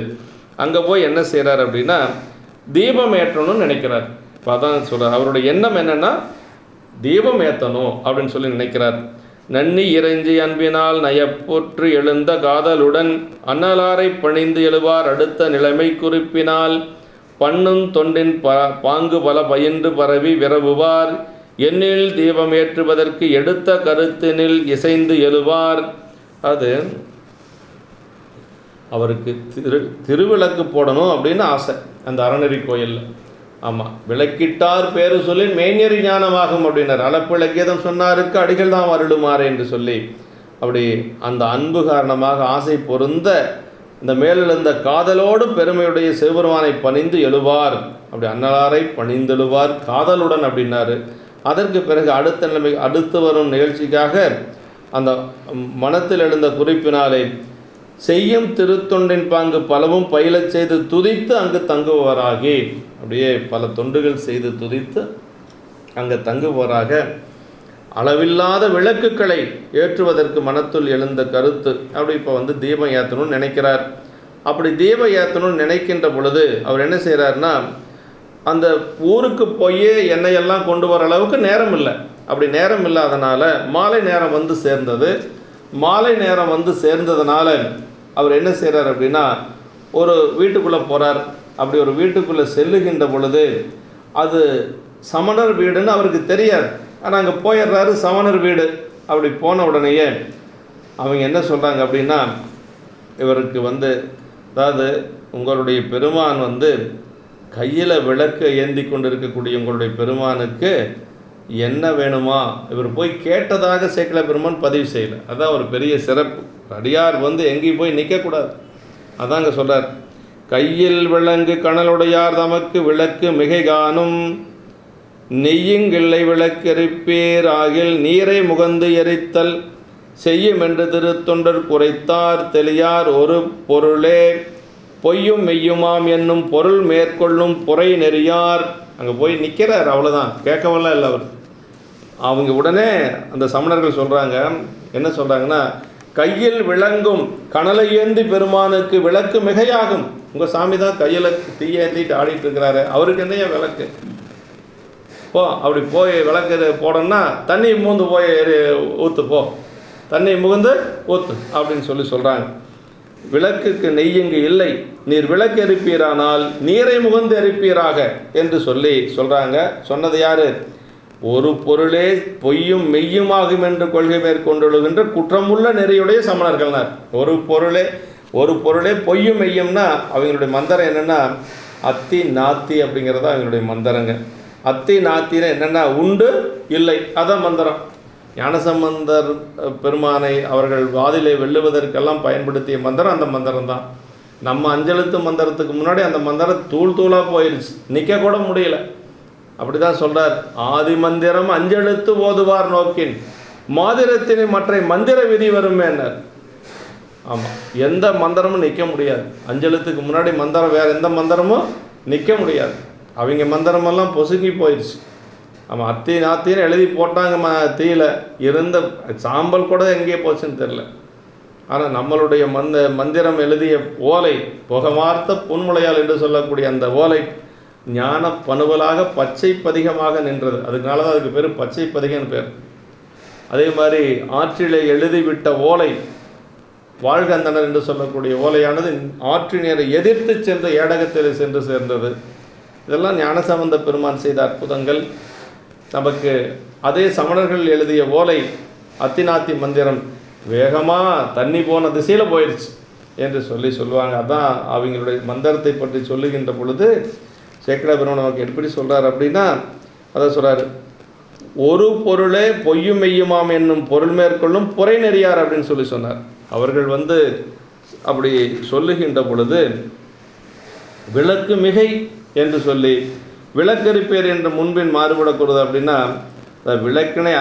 அங்கே போய் என்ன செய்கிறார் அப்படின்னா தீபம் ஏற்றணும்னு நினைக்கிறார். இப்போ அதான் சொல்கிறார், அவருடைய எண்ணம் என்னென்னா தீபம் ஏற்றணும் அப்படின்னு சொல்லி நினைக்கிறார். நன்னி இறைஞ்சி அன்பினால் நயப்போற்று எழுந்த காதலுடன் அன்னலாரை பணிந்து எழுவார் அடுத்த நிலைமை குறிப்பினால் பண்ணும் தொண்டின் பாங்கு பல பயின்று பரவி விரவுவார் எண்ணில் தீபம் ஏற்றுவதற்கு எடுத்த கருத்தினில் இசைந்து எழுவார். அது அவருக்கு திருவிளக்கு போடணும் அப்படின்னு ஆசை அந்த அறநெறி கோயிலில். ஆமாம், விளக்கிட்டார் பேரு சொல்லி மெய்ஞரி ஞானமாகும் அப்படின்னார். அளப்பிளக்கியதும் சொன்னாருக்கு அடிகள் தான் வருடுமாறு என்று சொல்லி அப்படி அந்த அன்பு காரணமாக ஆசை பொருந்த இந்த மேலெழுந்த காதலோடு பெருமையுடைய சிவபெருமானை பணிந்து எழுவார். அப்படி அன்னலாரை பணிந்தெழுவார் காதலுடன் அப்படின்னாரு. அதற்கு பிறகு அடுத்த நிலைமை அடுத்து வரும் நிகழ்ச்சிக்காக அந்த மனத்தில் எழுந்த குறிப்பினாலே செய்யும் திருத்தொண்டின் பாங்கு பலவும் பயிலச் செய்து துதித்து அங்கு தங்குபவராகி, அப்படியே பல தொண்டுகள் செய்து துதித்து அங்கு தங்குபவராக அளவில்லாத விளக்குகளை ஏற்றுவதற்கு மனத்துள் எழுந்த கருத்து. அப்படி இப்போ தீபம் ஏற்றணும்னு நினைக்கிறார். அப்படி தீபம் ஏற்றணும்னு நினைக்கின்ற பொழுது அவர் என்ன செய்கிறார்னா, அந்த ஊருக்கு போய் எண்ணெயெல்லாம் கொண்டு வர அளவுக்கு நேரம் இல்லை. அப்படி நேரம் இல்லாதனால மாலை நேரம் சேர்ந்தது. மாலை நேரம் சேர்ந்ததுனால அவர் என்ன செய்கிறார் அப்படின்னா, ஒரு வீட்டுக்குள்ளே போகிறார். அப்படி ஒரு வீட்டுக்குள்ளே செல்லுகின்ற பொழுது அது சமணர் வீடுன்னு அவருக்கு தெரியாது. ஆனால் அங்கே போயிடுறாரு, சமணர் வீடு. அப்படி போன உடனேயே அவங்க என்ன சொல்கிறாங்க அப்படின்னா, இவருக்கு அதாவது உங்களுடைய பெருமான் கையில் விளக்கு ஏந்தி கொண்டு இருக்கக்கூடிய உங்களுடைய பெருமானுக்கு என்ன வேணுமா இவர் போய் கேட்டதாக சேக்கிழ பெருமான் பதிவு செய்யலை. அதான் ஒரு பெரிய சிறப்பு. அடியார் எங்கேயும் போய் நிற்கக்கூடாது. அதாங்க சொல்கிறார், கையில் விளங்கு கணலுடையார் தமக்கு விளக்கு மிகை காணும் நெய்யுங்கிள்ளை விளக்கெரிப்பேர் ஆகில் நீரை முகந்து எரித்தல் செய்யும் என்று திருத்தொண்டர் குறைத்தார் தெளியார் ஒரு பொருளே பொய்யும் மெய்யுமாம் என்னும் பொருள் மேற்கொள்ளும் பொறை நெறியார். அங்கே போய் நிற்கிறார், அவ்வளோதான், கேட்கவெல்லாம் இல்லை அவர். அவங்க உடனே அந்த சமணர்கள் சொல்கிறாங்க, என்ன சொல்கிறாங்கன்னா, கையில் விளங்கும் கணலை ஏந்தி பெருமானுக்கு விளக்கு மிகையாகும். உங்கள் சாமி தான் கையில் தீயேற்றிட்டு ஆடிட்டு இருக்கிறாரு, அவருக்கு என்னையா விளக்கு? போ, அப்படி போய் விளக்கு போடணும்னா தண்ணி மூந்து போய் ஊற்று, போ தண்ணி முகந்து ஊற்று அப்படின்னு சொல்கிறாங்க. விளக்குக்கு நெய் இங்கு இல்லை, நீர் விளக்கு எரிப்பீரானால் நீரை முகந்து எரிப்பீராக என்று சொல்கிறாங்க. சொன்னது யார்? ஒரு பொருளே பொய்யும் மெய்யுமாகும் என்று கொள்கை மேற்கொண்டுள்ளுகின்ற குற்றமுள்ள நெறியுடைய சமணர்கள்னார். ஒரு பொருளே பொய்யும் மெய்யும்னா அவங்களுடைய மந்திரம் என்னென்னா அத்தி நாத்தி அப்படிங்கிறத அவங்களுடைய மந்திரங்க. அத்தி நாத்தின்னு என்னென்னா உண்டு இல்லை, அதான் மந்திரம். ஞானசம்பந்தர் பெருமானை அவர்கள் வாதிலை வெல்லுவதற்கெல்லாம் பயன்படுத்திய மந்திரம் அந்த மந்திரம் தான். நம்ம அஞ்செழுத்து மந்திரத்துக்கு முன்னாடி அந்த மந்திரம் தூள் தூளாக போயிடுச்சு, நிற்க கூட முடியல. அப்படி தான் சொல்கிறார், ஆதி மந்திரம் அஞ்செழுத்து ஓதுவார் நோக்கின் மாதிரத்தினை மற்ற மந்திர விதி வருமேனர். ஆமாம், எந்த மந்திரமும் நிற்க முடியாது. அஞ்செழுத்துக்கு முன்னாடி மந்திரம் வேறு எந்த மந்திரமும் நிற்க முடியாது. அவங்க மந்திரமெல்லாம் பொசுங்கி போயிடுச்சு. ஆமாம், அத்தி நாத்தின்னு எழுதி போட்டாங்க, தீயில் இருந்த சாம்பல் கூட எங்கேயே போச்சுன்னு தெரில. ஆனால் நம்மளுடைய மந்திரம் எழுதிய ஓலை புகமார்த்த பொன்முளையால் என்று சொல்லக்கூடிய அந்த ஓலை ஞான பணுவலாக பச்சை பதிகமாக நின்றது. அதனால தான் அதுக்கு பேர் பச்சை பதிகன்னு பேர். அதே மாதிரி ஆற்றிலே எழுதிவிட்ட ஓலை வாழ்கந்தனர் என்று சொல்லக்கூடிய ஓலையானது ஆற்றினரை எதிர்த்து சென்ற ஏடகத்தில் சென்று சேர்ந்தது. இதெல்லாம் ஞானசம்பந்த பெருமான் செய்த அற்புதங்கள். நமக்கு அதே சமணர்கள் எழுதிய ஓலை அத்திநாத்தி மந்திரம் வேகமாக தண்ணி போன திசையில் போயிடுச்சு என்று சொல்லுவாங்க. அதான் அவங்களுடைய மந்திரத்தை பற்றி சொல்லுகின்ற பொழுது சேக்கிழ பெருமான் நமக்கு எப்படி சொல்கிறார் அப்படின்னா, அதை சொல்கிறார், ஒரு பொருளே பொய்யும் மெய்யுமாம் என்னும் பொருள் மேற்கொள்ளும் பொறை நெறியார் அப்படின்னு சொன்னார். அவர்கள் அப்படி சொல்லுகின்ற பொழுது விளக்கு மிகை என்று சொல்லி விளக்கெரிப்பேர் என்ற முன்பின் மாறுபடக்கூடாது. அப்படின்னா விளக்கினை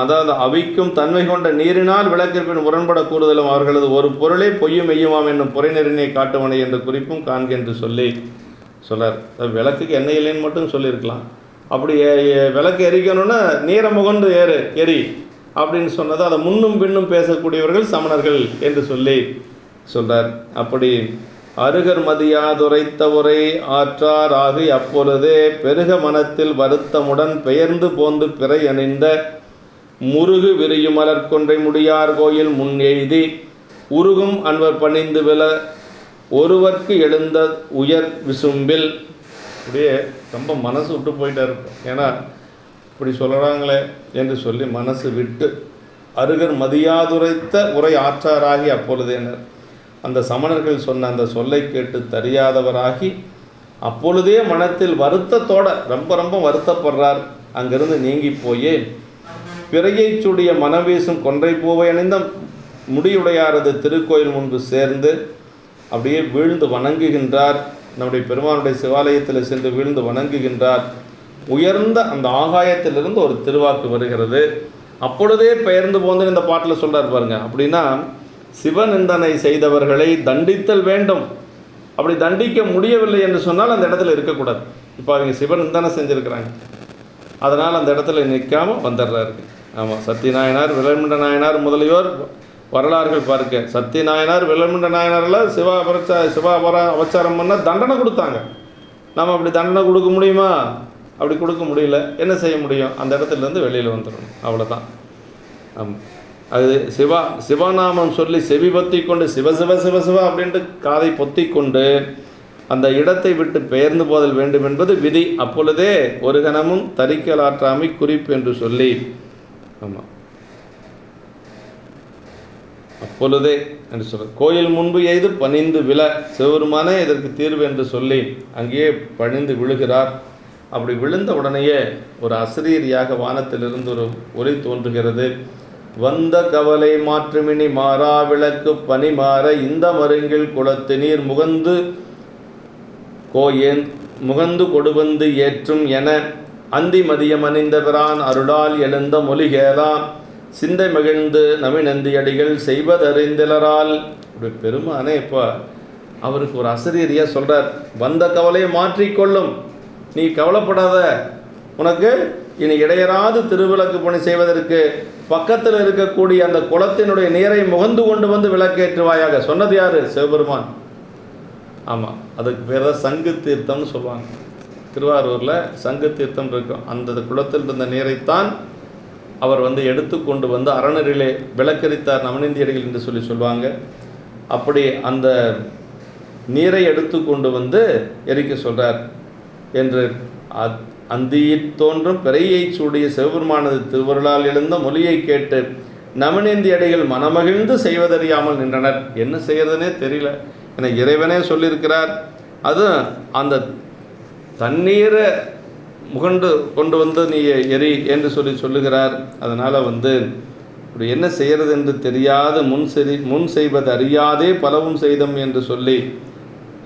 அதாவது அவிக்கும் தன்மை கொண்ட நீரினால் விளக்கெரிப்பின் முரண்பட கூறுதலும் அவர்களது ஒரு பொருளே பொய்யும் மெய்யுமாம் என்னும் பொறை நெறினை காட்டுவனை என்ற குறிப்பும் காண்க என்று சொல்லார். விளக்குக்கு எண்ணெய் இல்லைன்னு மட்டும் சொல்லியிருக்கலாம். அப்படி விளக்கு எரிக்கணும்னா நீரை முகண்டு எரி அப்படின்னு சொன்னது அதை முன்னும் பின்னும் பேசக்கூடியவர்கள் சமணர்கள் என்று சொல்கிறார். அப்படி அருகர் மதியாதுரைத்த உரை ஆற்றாராகி அப்பொழுதே பெருக மனத்தில் வருத்தமுடன் பெயர்ந்து போந்து பிறை அணிந்த முருகு விரியுமலர் கொன்றை முடியார் கோயில் முன் எய்தி உருகும் அன்பர் பணிந்து விழ ஒருவர்க்கு எழுந்த உயர் விசும்பில். அப்படியே ரொம்ப மனசு விட்டு போயிட்டார். ஏன்னா இப்படி சொல்கிறாங்களே என்று சொல்லி மனசு விட்டு அருகர் மதியாதுரைத்த உரை ஆற்றாராகி அப்பொழுதேனர். அந்த சமணர்கள் சொன்ன அந்த சொல்லை கேட்டு தெரியாதவராகி அப்பொழுதே மனத்தில் வருத்தத்தோட ரொம்ப ரொம்ப வருத்தப்படுறார். அங்கிருந்து நீங்கி போயே பிறையை சுடிய மனவீசும் கொன்றை பூவை அணிந்த முடியுடையாரது திருக்கோயில் முன்பு சேர்ந்து அப்படியே வீழ்ந்து வணங்குகின்றார். நம்முடைய பெருமானுடைய சிவாலயத்தில் சென்று வீழ்ந்து வணங்குகின்றார். உயர்ந்த அந்த ஆகாயத்திலிருந்து ஒரு திருவாக்கு வருகிறது. அப்பொழுதே பெயர்ந்து போந்து இந்த பாட்டில் சொல்கிறார் பாருங்க. அப்படின்னா சிவநிந்தனை செய்தவர்களை தண்டித்தல் வேண்டும். அப்படி தண்டிக்க முடியவில்லை என்று சொன்னால் அந்த இடத்துல இருக்கக்கூடாது. இப்போ அவங்க சிவநிந்தனை செஞ்சுருக்கிறாங்க, அதனால் அந்த இடத்துல நிற்காமல் வந்துடுறாரு. ஆமாம், சத்தியநாயனார், விலமிண்ட நாயனார் முதலியோர் வரலாறுகள் பார்க்க. சத்தியநாயனார், விலமிண்ட நாயனாரில் சிவாபர அவச்சாரம் பண்ண தண்டனை கொடுத்தாங்க. நம்ம அப்படி தண்டனை கொடுக்க முடியுமா? அப்படி கொடுக்க முடியல. என்ன செய்ய முடியும்? அந்த இடத்துலேருந்து வெளியில் வந்துடணும், அவ்வளோதான். ஆமாம், அது சிவநாமம் சொல்லி செவி பொத்தி கொண்டு சிவ சிவ சிவ சிவ அப்படின்ட்டு காதை பொத்தி கொண்டு அந்த இடத்தை விட்டு பெயர்ந்து போதல் வேண்டும் என்பது விதி. அப்பொழுதே ஒரு கணமும் தரிக்கலாற்றாமை குறிப்பு என்று சொல்லி, ஆமாம், அப்பொழுதே என்று சொல்ல கோயில் முன்பு எய்து பணிந்து விழ சிவபெருமானே இதற்கு தீர்வு என்று சொல்லி அங்கேயே பணிந்து விழுகிறார். அப்படி விழுந்த உடனேயே ஒரு அசரீரியாக வானத்திலிருந்து ஒரு ஒலி தோன்றுகிறது. வந்த கவலை மாற்றுமினி மாறா விளக்கு பனி மாற இந்த மருங்கில் குளத்து நீர் முகந்து கொடுவந்து ஏற்றும் என அந்தி மதியம் அணிந்த பிரான் அருளால் எழுந்த மொழிகேலாம் சிந்தை மகிழ்ந்து நவிநந்தி அடிகள் செய்வதறிந்திலரால். இப்படி பெருமானே இப்போ அவருக்கு ஒரு அசரீரியாக சொல்கிறார். வந்த கவலையை மாற்றிக்கொள்ளும், நீ கவலைப்படாத, உனக்கு இனி இடையராது திருவிளக்கு பணி செய்வதற்கு பக்கத்தில் இருக்கக்கூடிய அந்த குளத்தினுடைய நீரை முகந்து கொண்டு வந்து விளக்கேற்றுவாயாக. சொன்னது யாரு? சிவபெருமான். ஆமாம், அதுக்கு பேர் தான் சங்கு தீர்த்தம்னு சொல்லுவாங்க. திருவாரூரில் சங்கு தீர்த்தம் இருக்கும். அந்த குளத்தில் இருந்த நீரைத்தான் அவர் எடுத்து கொண்டு வந்து அறநெறியிலே விளக்கரித்தார் நவநீதியடிகள் என்று சொல்லுவாங்க. அப்படி அந்த நீரை எடுத்து கொண்டு வந்து எரிக்க சொல்கிறார் என்று அந்தியில் தோன்றும் பிறையை சூடிய சிவபெருமானது திருவருளால் எழுந்த மொழியை கேட்டு நவநீதி அடிகள் மனமகிழ்ந்து செய்வதறியாமல் நின்றனர். என்ன செய்யறதுனே தெரியல. என இறைவனே சொல்லியிருக்கிறார். அது அந்த தண்ணீரை முகண்டு கொண்டு வந்து நீ எரி என்று சொல்லுகிறார். அதனால் இப்படி என்ன செய்கிறது என்று தெரியாது முன் செய்வது அறியாதே பலவும் செய்தோம் என்று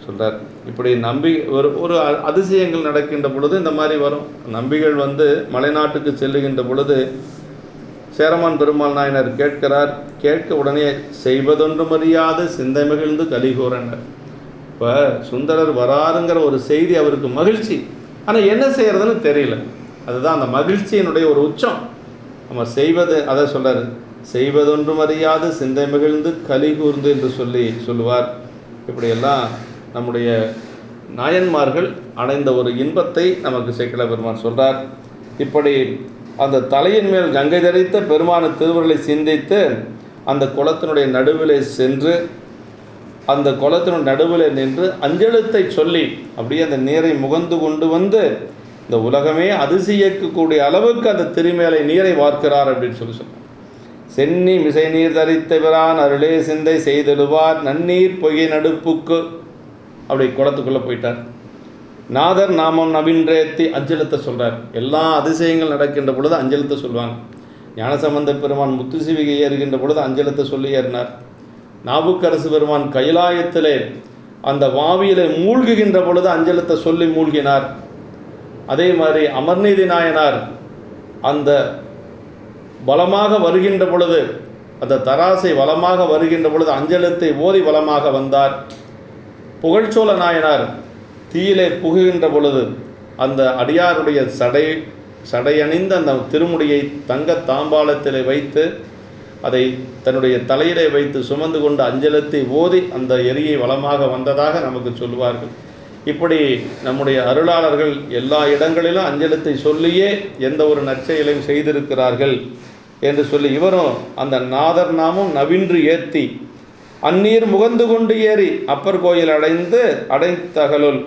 சொல்கிறார். இப்படி ஒரு அதிசயங்கள் நடக்கின்ற பொழுது இந்த மாதிரி வரும். நம்பிகள் மலைநாட்டுக்கு செல்லுகின்ற பொழுது சேரமான் பெருமாள் நாயனர் கேட்கிறார். கேட்க உடனே செய்வதொன்றும் அறியாது சிந்தை மகிழ்ந்து கலிகூறனர். இப்போ சுந்தரர் வராருங்கிற ஒரு செய்தி அவருக்கு மகிழ்ச்சி, ஆனால் என்ன செய்கிறதுன்னு தெரியல. அதுதான் அந்த மகிழ்ச்சியினுடைய ஒரு உச்சம். நம்ம செய்வது அதை சொல்கிறார். செய்வதொன்றும் அறியாது சிந்தை மகிழ்ந்து கலிகூர்ந்து என்று சொல்லுவார். இப்படியெல்லாம் நம்முடைய நாயன்மார்கள் அடைந்த ஒரு இன்பத்தை நமக்கு சேக்கிழார் பெருமான் சொல்கிறார். இப்படி அந்த தலையின் மேல் கங்கை தரித்த பெருமான திருவருளை சிந்தித்து அந்த குளத்தினுடைய நடுவிலே சென்று அந்த குளத்தினுடைய நடுவில் நின்று அஞ்செழுத்தை சொல்லி அப்படியே அந்த நீரை முகந்து கொண்டு வந்து இந்த உலகமே அதிசயிக்கக்கூடிய அளவுக்கு அந்த திருமேலை நீரை வார்க்கிறார் அப்படின்னு சொல்கிறார். சென்னி மிசை நீர் தரித்த பிரான் அருளே சிந்தை செய்தெழுவார் நன்னீர் பொய்கை நடுப்புக்கு. அப்படி குளத்துக்குள்ளே போயிட்டார். நாதர் நாமம் நவீன்றேத்தி அஞ்செழுத்தை சொல்கிறார். எல்லா அதிசயங்கள் நடக்கின்ற பொழுது அஞ்செழுத்தை சொல்லுவாங்க. ஞானசம்பந்த பெருமான் முத்துசிவிகை ஏறுகின்ற பொழுது அஞ்செழுத்தை சொல்லி ஏறினார். நாவுக்கரசு பெருமான் கைலாயத்திலே அந்த வாவியிலே மூழ்குகின்ற பொழுது அஞ்செழுத்தை சொல்லி மூழ்கினார். அதே மாதிரி அமர்நீதி நாயனார் அந்த பலமாக வருகின்ற பொழுது அந்த தராசை வளமாக வருகின்ற பொழுது அஞ்செழுத்தை ஓதி வளமாக வந்தார். புகழ்ச்சோழ நாயனார் தீயிலே புகுகின்ற பொழுது அந்த அடியாருடைய சடையணிந்த அந்த திருமுடியை தங்க தாம்பாளத்தில் வைத்து அதை தன்னுடைய தலையிலே வைத்து சுமந்து கொண்டு அஞ்சலத்தை ஓதி அந்த எரியை வளமாக வந்ததாக நமக்கு சொல்வார்கள். இப்படி நம்முடைய அருளாளர்கள் எல்லா இடங்களிலும் அஞ்சலத்தை சொல்லியே எந்த ஒரு நற்செயலையும் செய்திருக்கிறார்கள் என்று சொல்லி இவரும் அந்த நாதர் நாமும் நவின்று ஏற்றி அந்நீர் முகந்து கொண்டு ஏறி அப்பர் கோயில் அடைந்தகலுள்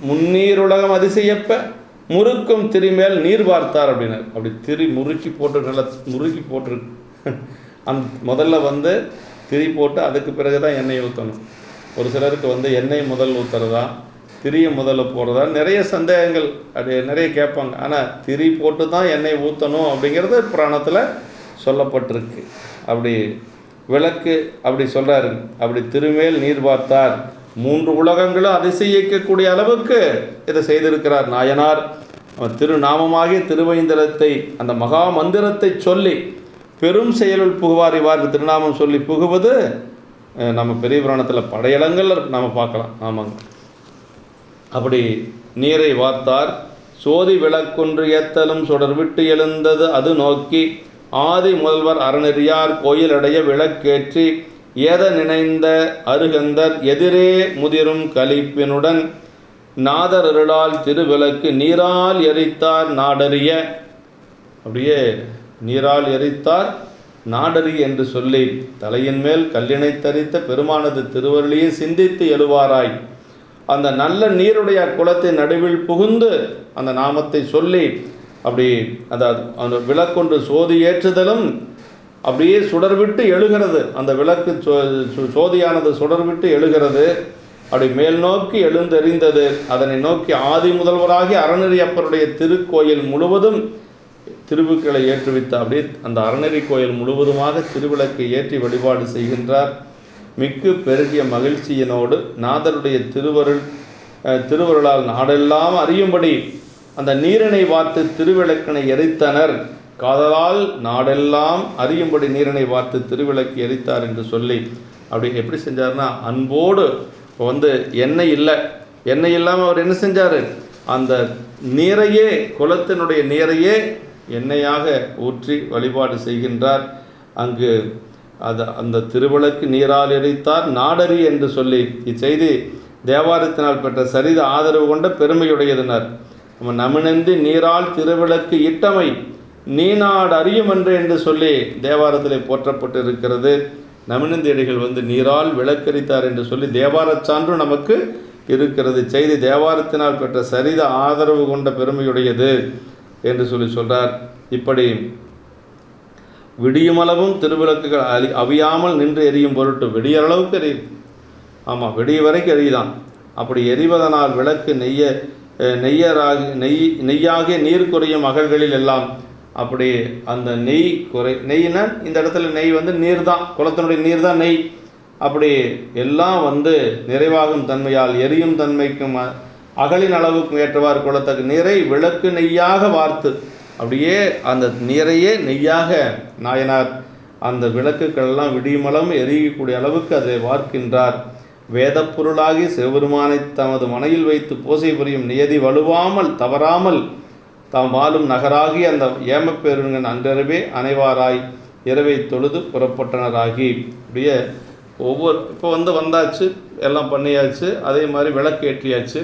முன்னீருலகம் அதிசயப்ப முறுக்கும் திரிமேல் நீர் பார்த்தார் அப்படின்னார். அப்படி திரி முறுக்கி போட்டு நல்லா முறுக்கி போட்டிருக்கு. முதல்ல திரி போட்டு அதுக்கு பிறகு தான் எண்ணெய் ஊற்றணும். ஒரு சிலருக்கு எண்ணெய் முதல் ஊற்றுறதா திரியை முதல்ல போடுறதா நிறைய சந்தேகங்கள் அது நிறைய கேட்பாங்க. ஆனால் திரி போட்டு தான் எண்ணெய் ஊற்றணும் அப்படிங்கிறது புராணத்தில் சொல்லப்பட்டிருக்கு. அப்படி விளக்கு அப்படி சொல்கிறாரு. அப்படி திருமேல் நீர் பார்த்தார். 3 உலகங்களும் அதிசயிக்கக்கூடிய அளவுக்கு இதை செய்திருக்கிறார் நாயனார். திருநாமமாகிய திருவைந்தலத்தை அந்த மகா மந்திரத்தை சொல்லி பெரும் செயலுள் புகுவார். இவ்வாறு திருநாமம் சொல்லி புகுவது நம்ம பெரிய புராணத்தில் படையலங்கள் நம்ம பார்க்கலாம். ஆமாங்க. அப்படி நீரை வார்த்தார். சோதி விளக்கொன்று ஏத்தலும் சுடர் விட்டு எழுந்தது அது நோக்கி ஆதி முதல்வர் அறநெறியார் கோயிலடைய விளக்கேற்றி ஏத நினைந்த அருகந்தர் எதிரே முதிரும் கலிப்பினுடன் நாதர் அருளால் திருவிளக்கு நீரால் எரித்தார் நாடறிய. அப்படியே நீரால் எரித்தார் நாடறி என்று சொல்லி தலையின் மேல் கல்லினை தரித்த பெருமானது திருவருளியை சிந்தித்து எழுவாராய் அந்த நல்ல நீருடைய குளத்தின் நடுவில் புகுந்து அந்த நாமத்தை சொல்லி அப்படி அந்த விளக்கொன்று சோதி ஏற்றுதலும் அப்படியே சுடர்விட்டு எழுகிறது. அந்த விளக்கு சோதியானது சுடர்விட்டு எழுகிறது. அப்படி மேல் நோக்கி எழுந்தெறிந்தது. அதனை நோக்கி ஆதி முதல்வராகி அறநெறி அப்பருடைய திருக்கோயில் முழுவதும் திருவுக்களை ஏற்றுவித்த அப்படியே அந்த அறநெறி கோயில் முழுவதுமாக திருவிளக்கை ஏற்றி வழிபாடு செய்கின்றார். மிக்கு பெருகிய மகிழ்ச்சியினோடு நாதருடைய திருவருளால் நாடெல்லாம் அறியும்படி அந்த நீரினை பார்த்து திருவிளக்கினை எரித்தனர். காதலால் நாடெல்லாம் அறியும்படி நீரினை பார்த்து திருவிளக்கு எரித்தார் என்று சொல்லி அப்படி எப்படி செஞ்சார்னா அன்போடு எண்ணெய் இல்லாமல் அவர் என்ன செஞ்சார்? அந்த நீரையே குளத்தினுடைய நீரையே எண்ணெயாக ஊற்றி வழிபாடு செய்கின்றார். அங்கு அந்த திருவிளக்கு நீரால் எரித்தார் நாடறி என்று சொல்லி இச்செய்தி தேவாரத்தினால் பெற்ற சரித ஆதரவு கொண்ட பெருமையுடையதினர். நம்ம நமினந்தி நீரால் திருவிளக்கு இட்டமை நீநாடு அறியும் என்று சொல்லி தேவாரத்தில் போற்றப்பட்டு இருக்கிறது. நமினந்தியடிகள் நீரால் விளக்கரித்தார் என்று சொல்லி தேவாரச் சான்று நமக்கு இருக்கிறது. செய்தி தேவாரத்தினால் பெற்ற சரித ஆதரவு கொண்ட பெருமையுடையது என்று சொல்றார். இப்படி விடியுமளவும் திருவிளக்குகள் அவியாமல் நின்று எரியும் பொருட்டு விடியளவுக்கு எரியும். ஆமாம், விடிய வரைக்கும் எரியுதான். அப்படி எரிவதனால் விளக்கு நெய்யாகிய நீர் குறையும் அகல்களில் எல்லாம் அப்படி அந்த நெய்னா இந்த இடத்துல நெய் நீர் தான், குளத்தினுடைய நீர் தான் நெய். அப்படி எல்லாம் நிறைவாகும் தன்மையால் எரியும் தன்மைக்கும் அகலின் அளவுக்கும் ஏற்றவாறு குளத்தக்கு நீரை விளக்கு நெய்யாக வார்த்து அப்படியே அந்த நீரையே நெய்யாக நாயனார் அந்த விளக்குகளெல்லாம் விடியுமளம் எரியக்கூடிய அளவுக்கு அதை வார்க்கின்றார். வேத பொருளாகி சிவபெருமானை தமது மனையில் வைத்து பூசை புரியும் நியதி வலுவாமல் தவறாமல் தாம் வாழும் நகராகி அந்த ஏமப்பேருங்கன் அன்றரவே அனைவாராய் இரவை தொழுது புறப்பட்டனராகி அப்படியே இப்போ வந்தாச்சு, எல்லாம் பண்ணியாச்சு. அதே மாதிரி விளக்கு ஏற்றியாச்சு.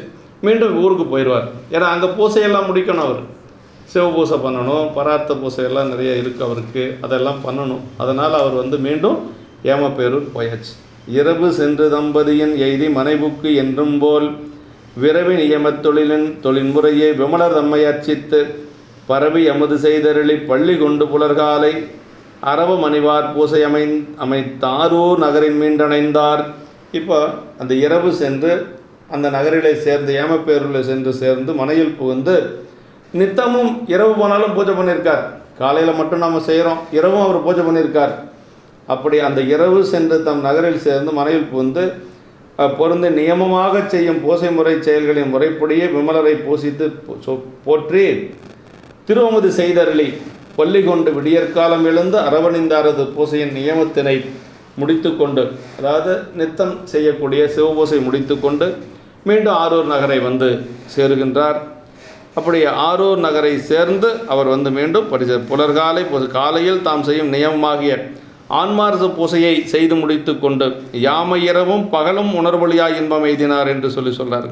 மீண்டும் ஊருக்கு போயிடுவார். ஏன்னா அங்கே பூசையெல்லாம் முடிக்கணும். அவர் சிவ பூசை பண்ணணும், பரார்த்த பூசையெல்லாம் நிறைய இருக்குது அவருக்கு, அதெல்லாம் பண்ணணும். அதனால் அவர் மீண்டும் ஏமப்பேரூர் போயாச்சு. இரவு சென்று தம்பதியின் எய்தி மனைபுக்கு என்றும் போல் விரவி நியமத் தொழின்முறையை விமலர் தம்மை அர்ச்சித்து பரவி அமுது செய்தருளி பள்ளி கொண்டு புலர்காலை அரவ மணிவார் பூசை அமைத்தாரூர் நகரின் மீண்டணைந்தார். இப்போ அந்த இரவு சென்று அந்த நகரிலே சேர்ந்து ஏமப்பேரூரில் சென்று சேர்ந்து மனையில் புகுந்து நித்தமும் இரவு போனாலும் பூஜை பண்ணியிருக்கார். காலையில் மட்டும் நம்ம செய்கிறோம், இரவும் அவர் பூஜை பண்ணியிருக்கார். அப்படி அந்த இரவு சென்று தம் நகரில் சேர்ந்து மனையில் புகுந்து பொருந்து நியமமாக செய்யும் பூசை முறை செயல்களின் முறைப்படியே விமலரை பூசித்து போற்றி திருவமுது செய்தருளி பள்ளி கொண்டு விடியற்காலம் எழுந்து அரவணிந்தாரது பூசையின் நியமத்தினை முடித்து கொண்டு, அதாவது நித்தம் செய்யக்கூடிய சிவபூசை முடித்து கொண்டு மீண்டும் ஆரூர் நகரை சேருகின்றார். அப்படி ஆரூர் நகரை சேர்ந்து அவர் மீண்டும் புலர்காலை காலையில் தாம் செய்யும் நியமமாகிய ஆன்மார்த்த பூசையை செய்து முடித்து கொண்டு யாமையிரவும் பகலும் உணர்வொழியாய் இன்பம் எய்தினார் என்று சொல்கிறார்.